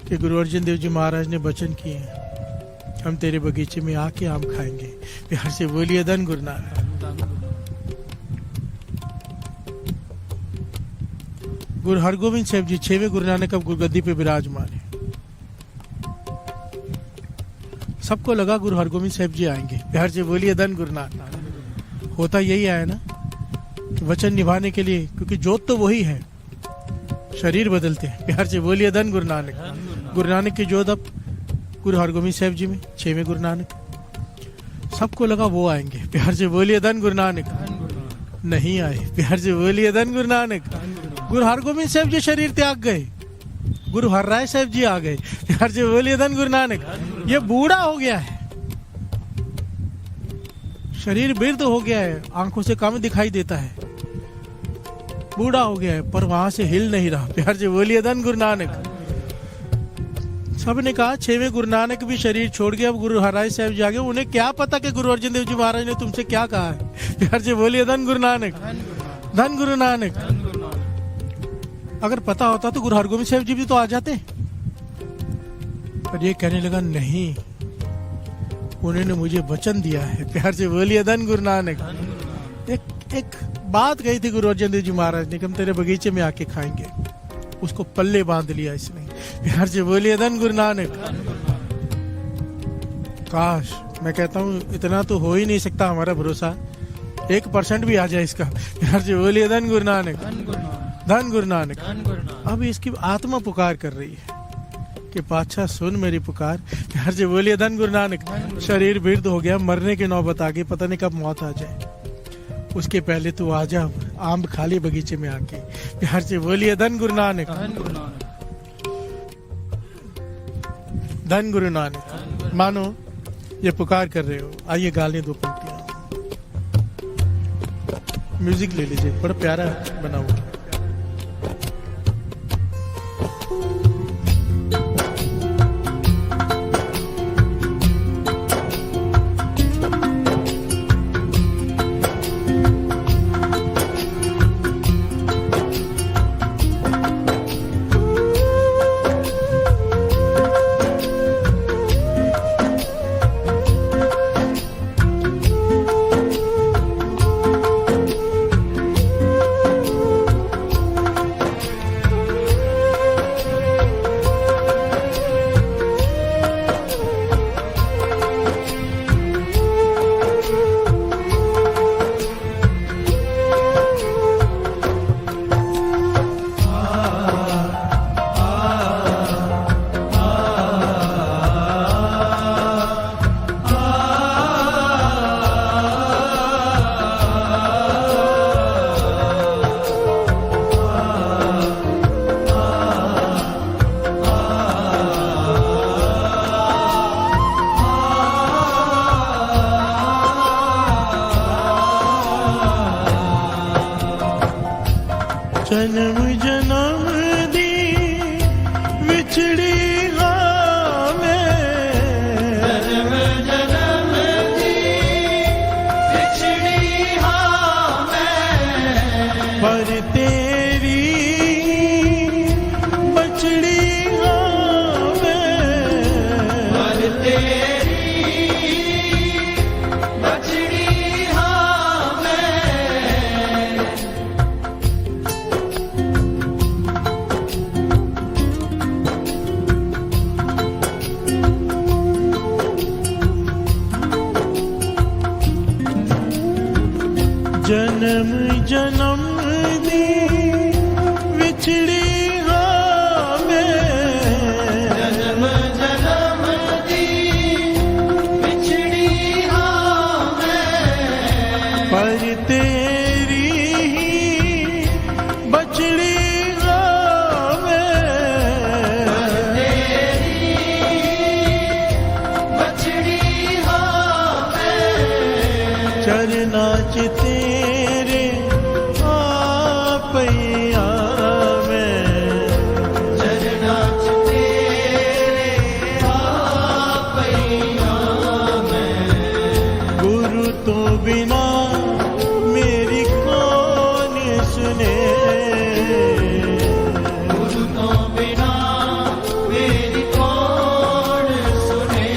कि गुरु अर्जन देव जी महाराज ने वचन किए हैं, हम तेरे बगीचे में आके आम खाएंगे। प्यार से बोलिए धन गुरु नानक। धन गुरु नानक। गुरु हरगोविंद साहब जी 6वें गुरु नानक अब गुरुगद्दी पे विराजमान है। सबको लगा गुरु हरगोविंद साहब जी आएंगे। प्यार से बोलिए धन गुरु नानक। होता यही है ना कि वचन निभाने के लिए, क्योंकि जोत तो वही है, शरीर बदलते हैं। प्यार से बोलिए धन गुरु नानक। गुरु नानक की जोत अब गुरु हरगोविंद साहब जी में, 6वें गुरु नानक। सबको लगा वो आएंगे। प्यार से बोलिए धन गुरु नानक। नहीं आए। प्यार से बोलिए धन गुरु नानक। गुरु हरगोविंद साहब जी शरीर त्याग गए, गुरु हरराय साहब जी आ गए। प्यार से बोलिए धन गुरु नानक। ये बूढ़ा हो गया है, शरीर वृद्ध हो गया है, आंखों से कम दिखाई देता है, बूढ़ा हो गया है, पर वहां से हिल नहीं रहा। प्यार से बोलिए धन गुरु नानक। सबने कहा 6वें गुरु नानक भी शरीर छोड़ गया, अब गुरु हरराय साहब जी आ गए। उन्हें क्या पता कि गुरु अर्जन देव जी महाराज ने तुमसे क्या कहा है। प्यार से बोलिए धन गुरु नानक, धन गुरु नानक। अगर पता होता तो गुरु हरगोविंद साहब जी भी तो आ जाते, पर ये कहने लगा नहीं, उन्होंने मुझे वचन दिया है। प्यार से बोलिए धन गुरु नानक। एक बात कही थी गुरु अर्जन देव जी महाराज ने कि हम तेरे बगीचे में आके खाएंगे, उसको पल्ले बांध लिया इसने। प्यार से बोलिए धन गुरु नानक। काश, मैं कहता हूँ इतना तो हो ही नहीं सकता हमारा भरोसा, 1% भी आ जाए इसका। प्यार से बोलिए धन गुरु नानक, धन गुरु नानक। अब इसकी आत्मा पुकार कर रही है कि पातशाह सुन मेरी पुकार। प्यार से बोलिए धन गुरु नानक। शरीर वृद्ध हो गया, मरने की नौबत आ गई, पता नहीं कब मौत आ जाए, उसके पहले तू आ जा, आम खा ले बगीचे में आके। प्यार से बोलिए धन गुरु नानक, धन गुरु नानक। मानो ये पुकार कर रहे हो, आइए गा लें 2 पंक्तियां। म्यूजिक ले लीजिए, बड़ा प्यारा बना हुआ। जन्म जन्म दी विछड़ी हाँ मैं, जन्म जन्म दी बिछड़ी हाँ मैं, पर तेरी बछड़ी हाँ मैं, पर तेरी बछड़ी हाँ मैं। जन्म जन्म दी विछड़ी हाँ मैं, जन्म जन्म दी बिछड़ी हाँ मैं, पर तेरी ही बछड़ी हाँ मैं, बछड़ी हाँ मैं। चरना च तेरे आपैया मैं, चरना च तेरे आपैया मैं, गुरु तो बिना मेरी कौन सुने, गुरु तो बिना मेरी कौन सुने।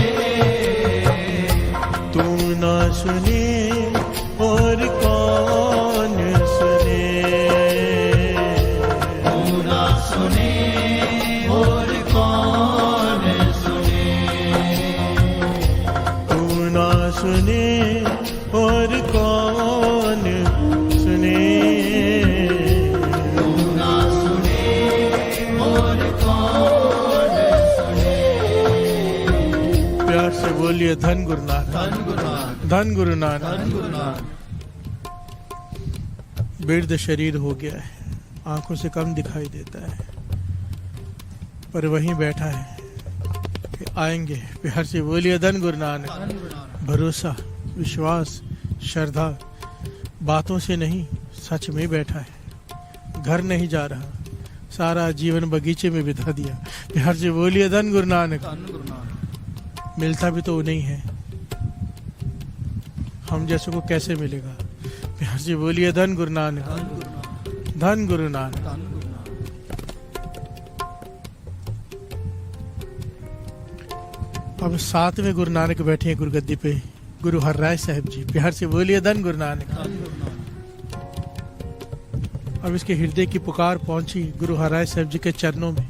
तू ना सुने और कौन सुने, तू ना सुने और कौन सुने, तू ना सुने और कौन सुने, तू ना सुने और कौन सुने। प्यार से बोलिए धन गुरु नानक, धन गुरु नानक, धन गुरु नानक। धन गुरु नानक। बिरध शरीर हो गया है, आंखों से कम दिखाई देता है, पर वहीं बैठा है कि आएंगे। प्यार से बोलिए धन गुरु नानक। धन गुरु नानक। भरोसा, विश्वास, श्रद्धा बातों से नहीं, सच में बैठा है। घर नहीं जा रहा, सारा जीवन बगीचे में बिता दिया। प्यार से बोलिए धन गुरु नानक। धन गुरु नानक। मिलता भी तो नहीं है, हम जैसे को कैसे मिलेगा। प्यार से बोलिए धन गुरु नानक, धन गुरु नानक। धन गुरु नानक। धन गुरु नानक। अब साथ में गुरु नानक बैठे हैं गुरुगद्दी पे, गुरु हरराय साहब जी। प्यार से बोलिए धन गुरु नानक। धन गुरु नानक। अब इसके हृदय की पुकार पहुंची गुरु हरराय साहब जी के चरणों में।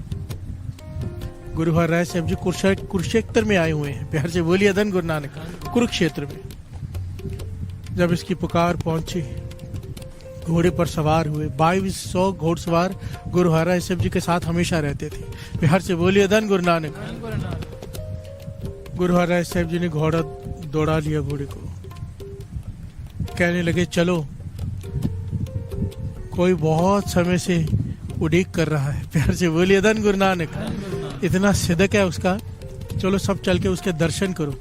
गुरु हरराय साहब जी कुरुक्षेत्र में आए हुए हैं। प्यार से बोलिए धन गुरु नानक। कुरुक्षेत्र में जब इसकी पुकार पहुंची, घोड़े पर सवार हुए। 2200 घोड़सवार गुरु हरराय साहब जी के साथ हमेशा रहते थे। प्यार से बोलिए धन गुरु नानक। धन गुरु नानक। गुरु हरराय साहब जी ने घोड़ा दौड़ा लिया घोड़े को, कहने लगे चलो, कोई बहुत समय से उड़ीक कर रहा है। प्यार से बोलिए धन गुरु नानक। धन गुरु नानक। इतना सिदक है उसका, चलो सब चल के उसके दर्शन करो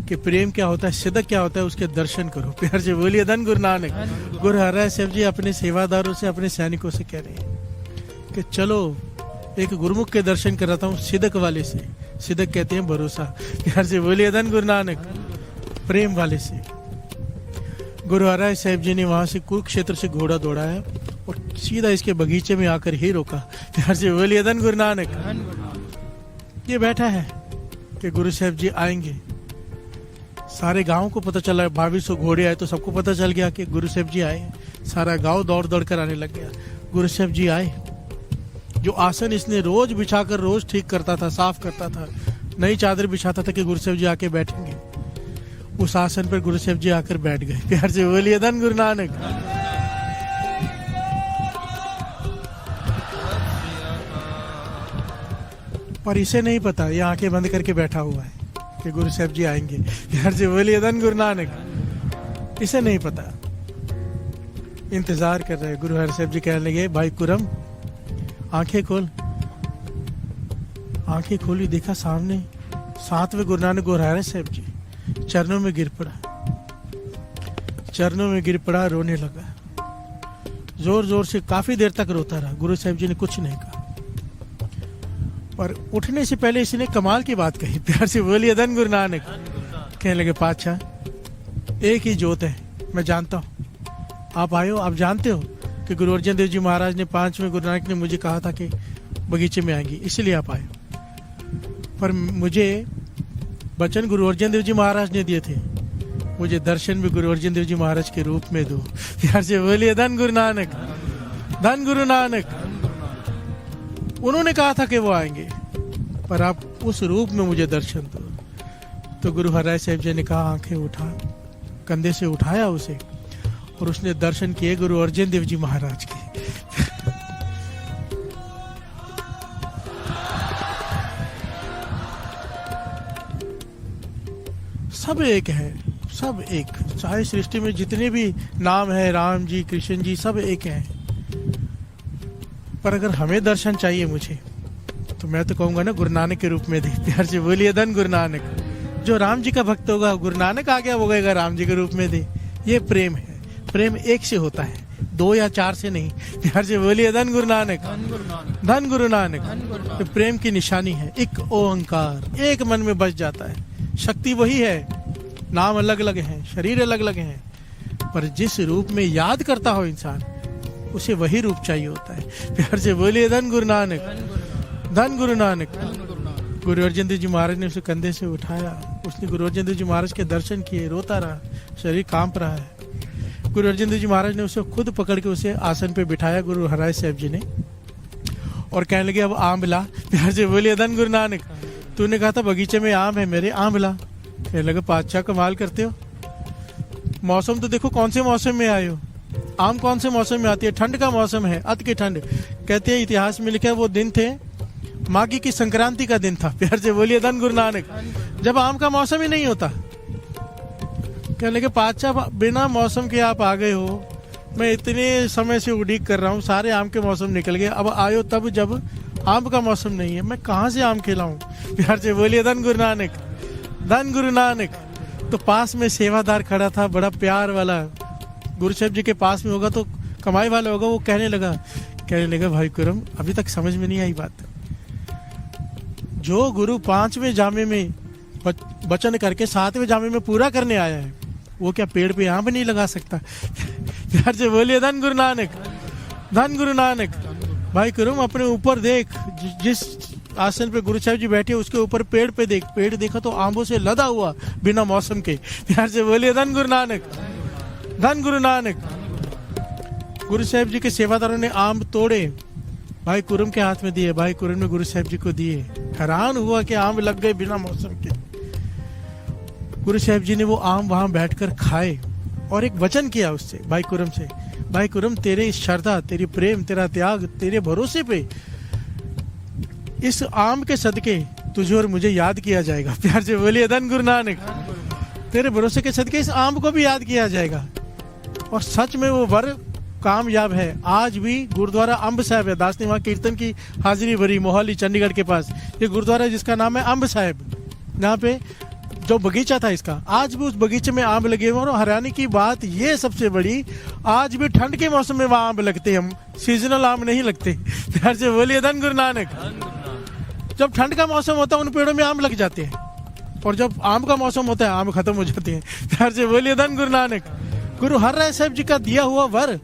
कि प्रेम क्या होता है, सिदक क्या होता है, उसके दर्शन करो। प्यार से बोलिए धन गुरु नानक। गुरु हरराय साहब जी अपने सेवादारों से, अपने सैनिकों से कह रहे हैं कि चलो एक गुरुमुख के दर्शन कराता हूँ, सिदक वाले से। सिदक कहते हैं भरोसा। प्यार से बोलिए धन गुरु नानक। प्रेम वाले से। गुरु हरराय साहब जी ने वहां से कुरुक्षेत्र से घोड़ा दौड़ाया और सीधा इसके बगीचे में आकर ही रोका। प्यार से बोलिए धन गुरु नानक। धन गुरु नानक। ये बैठा है कि गुरु साहब जी आएंगे। सारे गांव को पता चला, 2200 घोड़े आए तो सबको पता चल गया कि गुरु साहब जी आए। सारा गांव दौड़ दौड़ कर आने लग गया। गुरु साहब जी आए। जो आसन इसने रोज बिछाकर रोज ठीक करता था, साफ करता था, नई चादर बिछाता था कि गुरु साहब जी आके बैठेंगे, उस आसन पर गुरु साहब जी आकर बैठ गए। प्यार से बोलिए धन गुरु नानक। पर इसे नहीं पता, ये आंखें बंद करके बैठा हुआ है कि गुरु साहब जी आएंगे। प्यार से बोलिए धन गुरु नानक। इसे नहीं पता, इंतजार कर रहे। गुरु हर साहब जी कहने लगे, भाई कुरम आंखें खोल। आंखें खोली, देखा सामने 7वें गुरु नानक गोरहारे साहब जी चरणों में गिर पड़ा। चरणों में गिर पड़ा, रोने लगा। जोर जोर से काफी देर तक रोता रहा। गुरु साहिब जी ने कुछ नहीं कहा, पर उठने से पहले इसने कमाल की बात कही, प्यार से बोलिए धन गुरु नानक। कहने लगे पातशाह एक ही जोत है, मैं जानता हूँ आप आए हो, आप जानते हो कि गुरु अर्जन देव जी महाराज ने 5वें गुरु नानक ने मुझे कहा था कि बगीचे में आएंगी, इसलिए आप आए हो। पर मुझे वचन गुरु अर्जन देव जी महाराज ने दिए थे, मुझे दर्शन भी गुरु अर्जन देव जी महाराज के रूप में दो। प्यार से बोलिए धन गुरु नानक, धन गुरु नानक। उन्होंने कहा था कि वो आएंगे, पर आप उस रूप में मुझे दर्शन दो। तो गुरु हराय साहब जी ने कहा आंखें उठा, कंधे से उठाया उसे, और उसने दर्शन किए गुरु अर्जन देव जी महाराज के। सब एक है, सब एक, चाहे सृष्टि में जितने भी नाम है, राम जी, कृष्ण जी, सब एक हैं। पर अगर हमें दर्शन चाहिए मुझे, तो मैं तो कहूंगा ना गुरु नानक के रूप में दे। प्यार से बोलिए धन गुरु नानक। जो राम जी का भक्त होगा, गुरु नानक आ गया वो कहेगा राम जी के रूप में दे। ये प्रेम है, प्रेम एक से होता है, 2 या 4 से नहीं। प्यार से बोलिए धन गुरु नानक, धन गुरु नानक। तो प्रेम की निशानी है, एक ओंकार, एक मन में बस जाता है। शक्ति वही है, नाम अलग अलग हैं, शरीर अलग अलग हैं, पर जिस रूप में याद करता हो इंसान, उसे वही रूप चाहिए होता है। प्यार से बोलिए धन गुरु नानक, धन गुरु नानक। गुरु अर्जन देव जी महाराज ने उसे कंधे से उठाया, उसने गुरु अर्जन देव जी महाराज के दर्शन किए, रोता रहा, शरीर कांप रहा है। गुरु अर्जन देव जी महाराज ने उसे खुद पकड़ के उसे आसन पे बिठाया गुरु हराय साहब जी ने, और कहने लगे अब आम ला। प्यार से बोलिए धन गुरु नानक। तूने कहा था बगीचे में आम है मेरे, आम ला। कहने लगे पातशाह कमाल करते हो, मौसम तो देखो कौन से मौसम में आए हो, आम कौन से मौसम में आती है, ठंड का मौसम है, अति की ठंड। कहते हैं इतिहास में लिखा है वो दिन थे माघी की संक्रांति का दिन था। प्यार से बोलिए धन गुरु नानक, जब आम का मौसम ही नहीं होता। कहने लगे पातशाह बिना मौसम के आप आ गए हो, मैं इतने समय से उड़ीक कर रहा हूँ, सारे आम के मौसम निकल गए, अब आयो तब जब आम का मौसम नहीं है, मैं कहाँ से आम खिलाऊं। प्यार से बोलिए धन गुरु नानक, धन गुरु नानक। तो पास में सेवादार खड़ा था, बड़ा प्यार वाला, गुरु साहब जी के पास में होगा तो कमाई वाला होगा, वो कहने लगा भाई कुरम अभी तक समझ में नहीं आई बात। जो गुरु 5वें जामे में वचन करके 7वें जामे में पूरा करने आया है, वो क्या पेड़ पे आम नहीं लगा सकता। प्यार से बोलिए धन गुरु नानक, धन गुरु नानक। भाई कुरम अपने ऊपर देख, जिस आसन पे गुरु साहब जी बैठे उसके ऊपर पेड़ पे देख, पेड़ देखा तो आंबों से लदा हुआ बिना मौसम के। प्यार से बोलिए धन गुरु नानक, धन गुरु नानक। गुरु साहब जी के सेवादारों ने आम तोड़े, भाई कुरम के हाथ में दिए, भाई कुरम ने गुरु साहब जी को दिए। हैरान हुआ कि आम लग गए बिना मौसम के। गुरु साहब जी ने वो आम वहां बैठकर खाए और एक वचन किया उससे, भाई कुरम से, भाई कुरम तेरे इस श्रद्धा, तेरी प्रेम, तेरा त्याग, तेरे भरोसे पे इस आम के सदके तुझे और मुझे याद किया जाएगा। प्यार से बोलिए धन गुरु नानक। तेरे भरोसे के सदके इस आम को भी याद किया जाएगा। और सच में वो वर कामयाब है। आज भी गुरुद्वारा अंब साहिब है, दास ने वहाँ कीर्तन की हाजिरी भरी, मोहाली चंडीगढ़ के पास। ये गुरुद्वारा जिसका नाम है अंब साहिब, यहाँ पे जो बगीचा था इसका, आज भी उस बगीचे में आम लगे हुए। और हैरानी की बात ये सबसे बड़ी, आज भी ठंड के मौसम में वहाँ आम लगते हैं, हम सीजनल आम नहीं लगते। प्यार से बोलिए धन गुरु नानक। जब ठंड का मौसम होता है उन पेड़ों में आम लग जाते हैं, और जब आम का मौसम होता है आम खत्म हो जाते हैं। प्यार से बोलिए धन गुरु नानक। गुरु हरराय साहब जी का दिया हुआ वर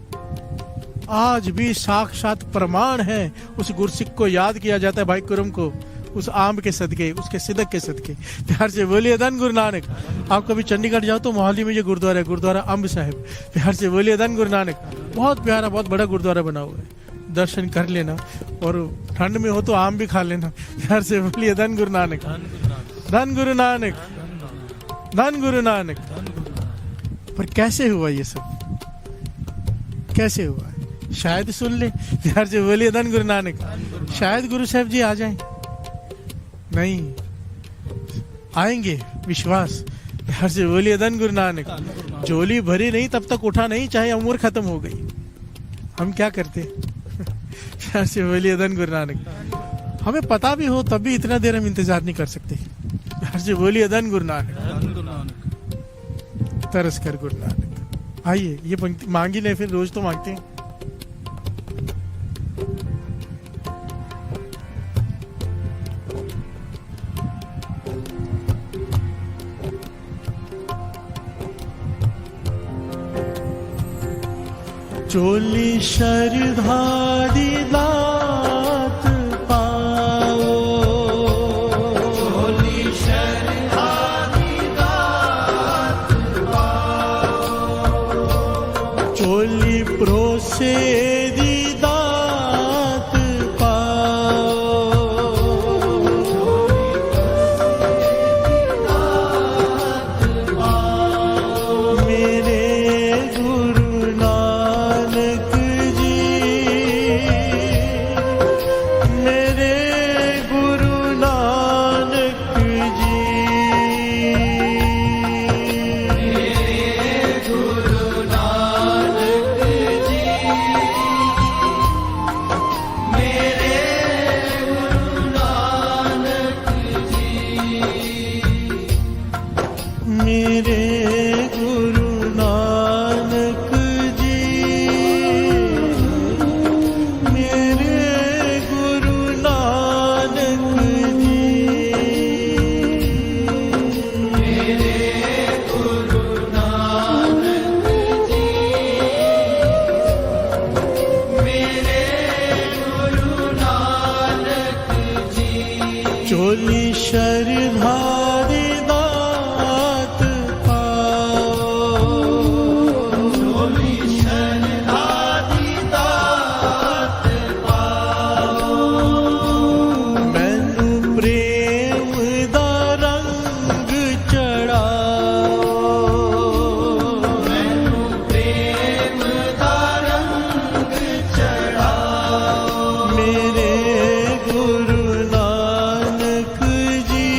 आज भी साक्षात प्रमाण है। उस गुरसिक को याद किया जाता है, भाई कुरम को, उस आम के सदके, उसके सिदक के सदके। प्यार से बोलिए धन गुरु नानक। आप कभी चंडीगढ़ जाओ तो मोहाली में ये गुरुद्वारा है, गुरुद्वारा अंब साहिब। प्यार से बोलिए धन गुरु नानक। बहुत प्यारा, बहुत बड़ा गुरुद्वारा बना हुआ है, दर्शन कर लेना, और ठंड में हो तो आम भी खा लेना। प्यार से बोलिए धन गुरु नानक, धन गुरु नानक, धन गुरु नानक। पर कैसे हुआ ये सब, कैसे हुआ? शायद सुन ले। प्यार से बोलिए धन गुरु नानक। शायद गुरु साहब जी आ जाएं, नहीं आएंगे, विश्वास। प्यार से बोलिए धन गुरु नानक। झोली भरी नहीं तब तक उठा नहीं, चाहे उम्र खत्म हो गई, हम क्या करते। प्यार से बोलिए धन गुरु नानक। हमें पता भी हो तब भी इतना देर हम इंतजार नहीं कर सकते। प्यार से बोलिए धन गुरु नानक। तरस कर गुरु नानक। आइए ये पंक्ति मांगी ले, फिर रोज तो मांगते हैं। चोली श्रद्धा दी दात पाओ, चोली श्रद्धा दी दात पाओ, चोली प्रोसे दी दात पाओ, मेरे गुरु नानक जी, मेरे गुरु नानक जी, गुरु नानक जी, मेरे गुरु नानक जी, मेरे गुरु नानक जी, मेरे गुरु नानक जी, मेरे गुरु नानक जी, मेरे गुरु नानक जी, चोली श्रद्धा दी दात पाओ, चोली श्रद्धा दी दात पाओ, मैनू प्रेम दा रंग चढ़ाओ, मैनू प्रेम दा रंग चढ़ाओ, मेरे गुरु नानक जी,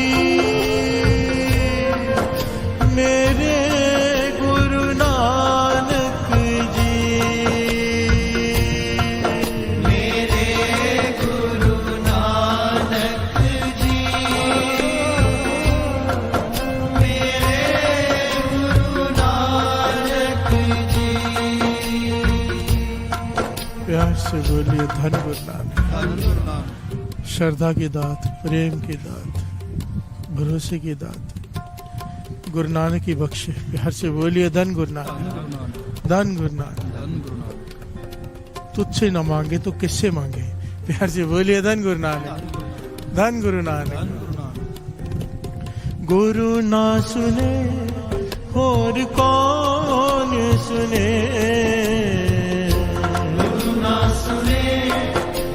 मेरे गुरु नानक जी, मेरे गुरु नानक जी, मेरे गुरु नानक जी, प्यार से बोलिए धन गुरु नानक। धन गुरु नानक, श्रद्धा की दात, प्रेम की दात, भरोसे की दात गुरु नानक की बख्शे। प्यार से बोलिए धन गुरु धन नानक, गुरु नानक, धन गुरु नानक। धन गुरु नानक, तुझसे न मांगे तो किससे मांगे। प्यार से बोलिए धन गुरु नानक, धन गुरु नानक। धन गुरु नानक, गुरु ना सुने और कौन सुने, गुरु ना सुने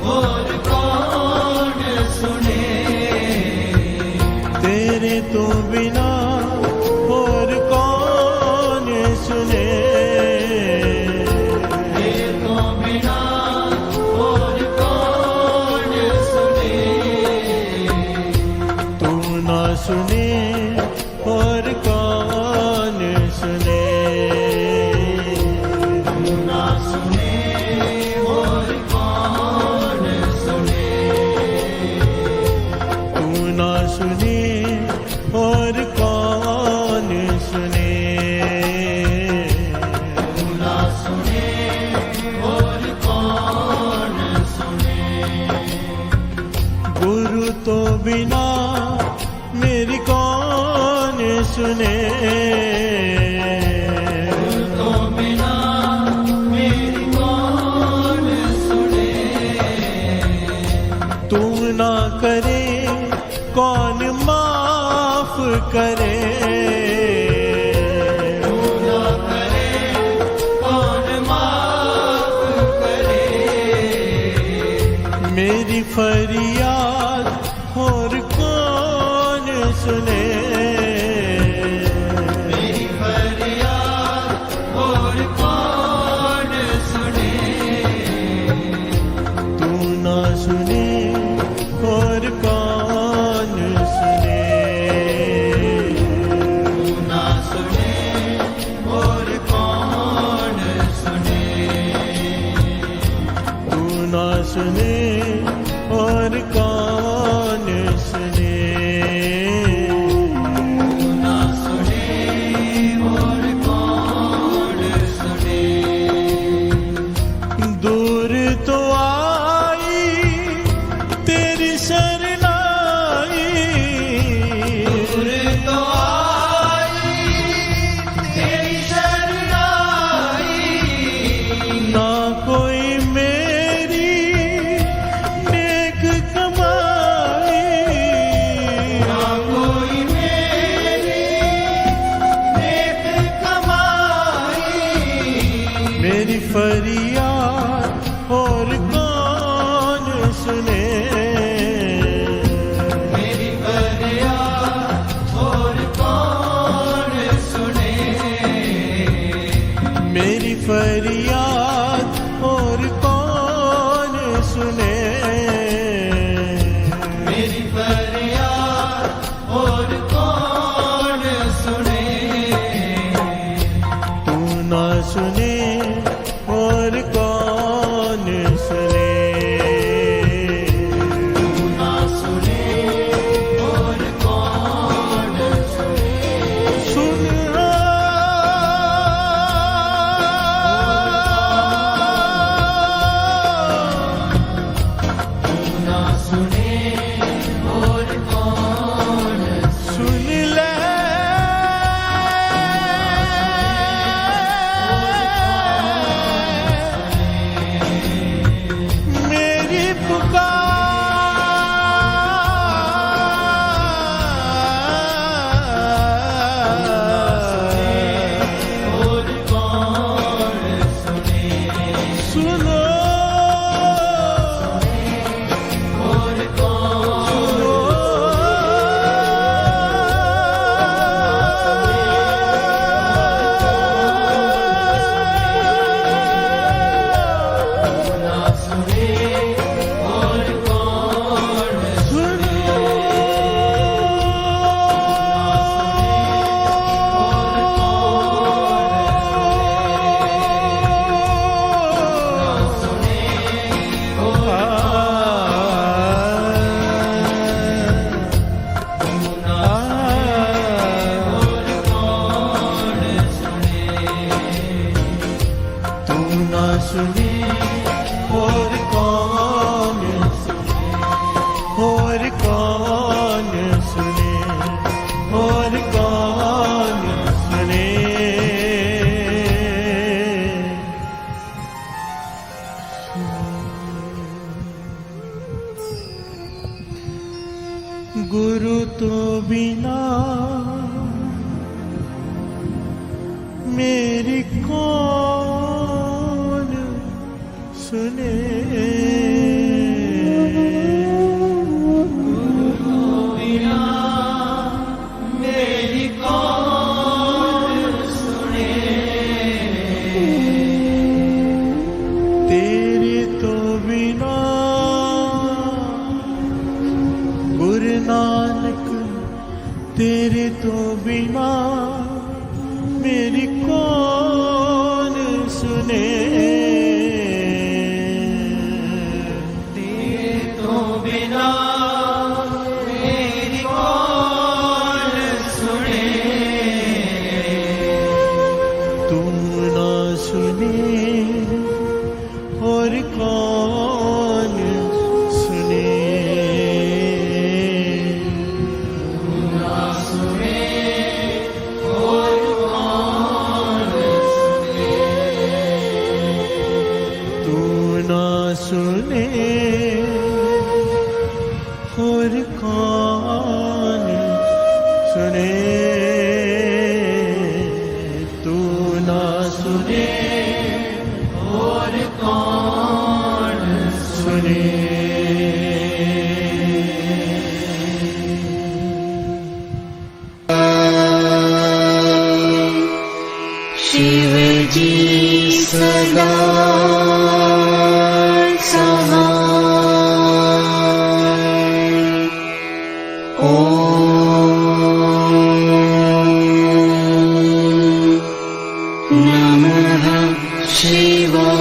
और कौन सुने, तेरे तो बिना और कौन सुने, तेरे तो बिना और कौन सुने, तू ना सुने और कौन सुने, तू ना सुने और कौन सुने, तू ना सुने और कौन सुने, तू ना सुने और कौन सुने, गुरु तो बिना मेरी कौन सुने, तो बिना मेरी कौन सुने, तू ना करे कौन माफ करे, तू ना करे कौन माफ करे, मेरी फरियाद और कौन सुने, मेरी फरियाद और कौन सुने, तू ना सुने और कौन सुने, तू ना सुने और कौन सुने, तू ना सुने और कौन सुने, तू ना सुने और कौन सुने, दूर तो आई तेरी शरणाई, दूर तो आई तेरी शरणाई, ना सुने, मेरी फरियाद और कौन सुने, मेरी फरियाद और कौन सुने, मेरी फरियाद और कौन सुने, तू ना सुने और कौन सुने, तू ना सुने और कौन सुने, सुन तू ना सुने और कौन सुन ले, मेरी पुकार, और कौन सुने, सुनो और कौन ना सुने और कौन तू ना सुने और कौन सुने, और कौन सुने, और कौन सुने, गुरु तो बिना मेरी कौन सुने, बिना मेरी कौन सुने, तेरे तो बिना गुरु नानक, तेरे तो बिना मेरी कौन सुने, तेरे तो बिना मेरी कौन सुने, तू ना सुने और कौन सुने, ना सुने और कौन सुने, तू ना सुने और कौन सुने, तू ना सुने और कौन सुने। शिव जी सदा सहाय, ॐ नमः शिवाय।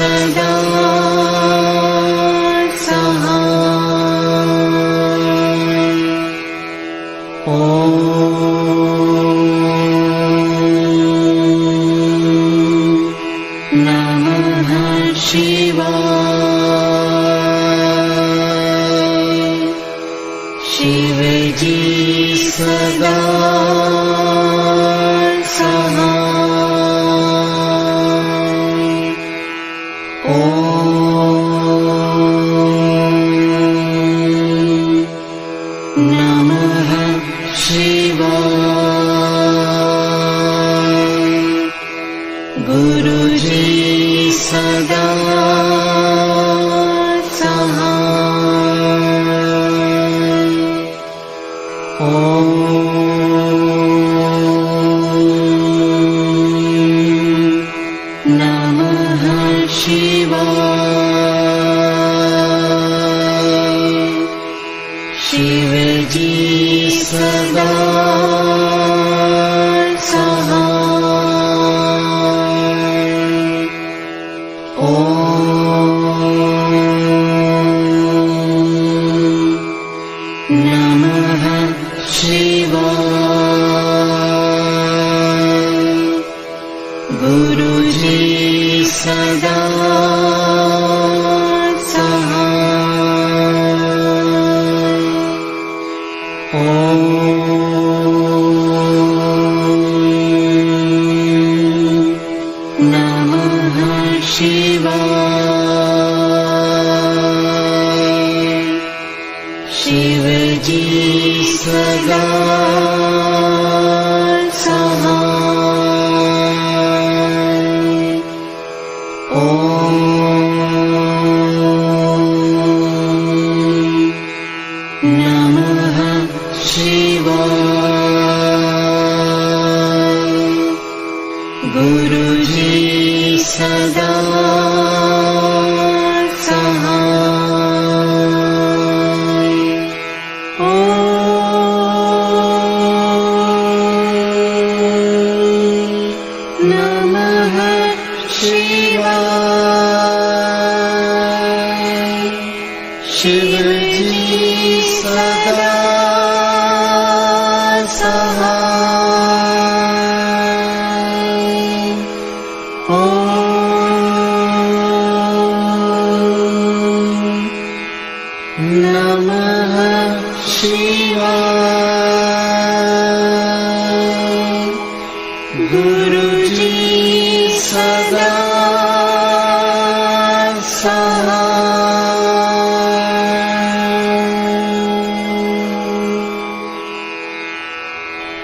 सदा सहाय। ॐ नमः शिवाय। शिवजी सदा सहाय। ॐ नमः शिवाय। गुरुजी सदा सहाय। ॐ नमः शिवाय। शिवजी सदा सहाय। ॐ नमः शिवाय। गुरुजी सदा सहाय। ॐ नमः शिवाय। शिवजी सदा सहाय। ॐ नमः शिवाय। गुरुजी सदा सहाय। ॐ नमः शिवाय। शिवजी सदा सहाय। ॐ नमः शिवाय। गुरुजी सदा सहाय।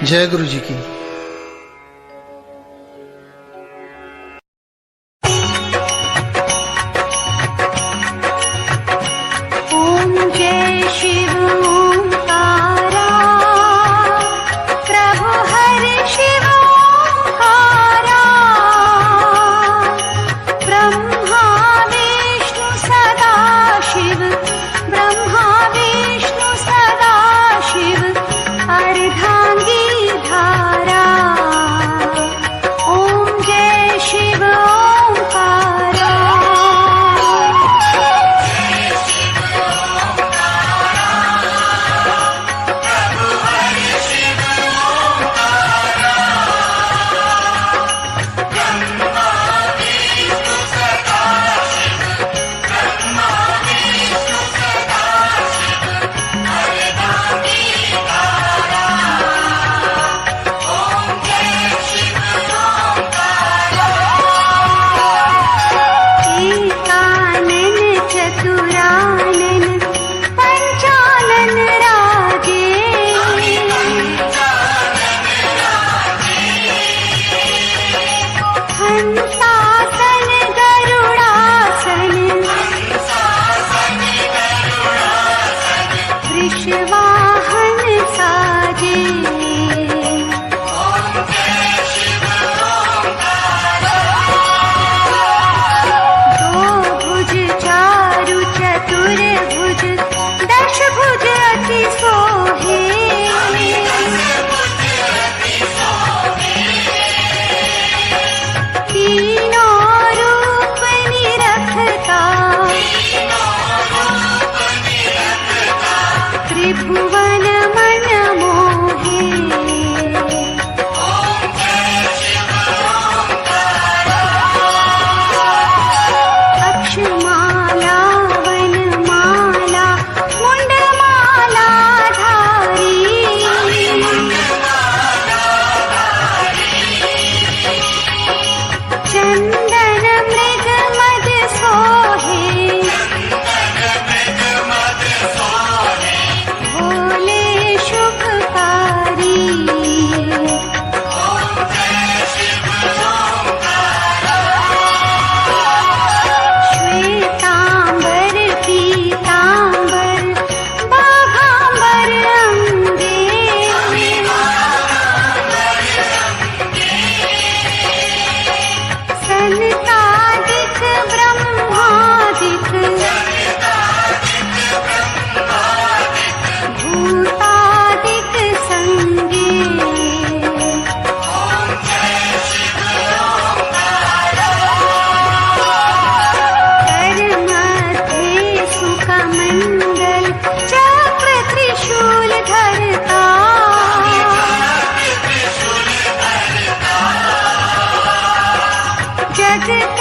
जय गुरु जी की। ॐ जय शिव ओंकारा प्रभु हरि शिव ओंकारा। ब्रह्मा विष्णु सदा शिव ब्रह्मा विष्णु सदा शिव अर्धांगी धारा। सजते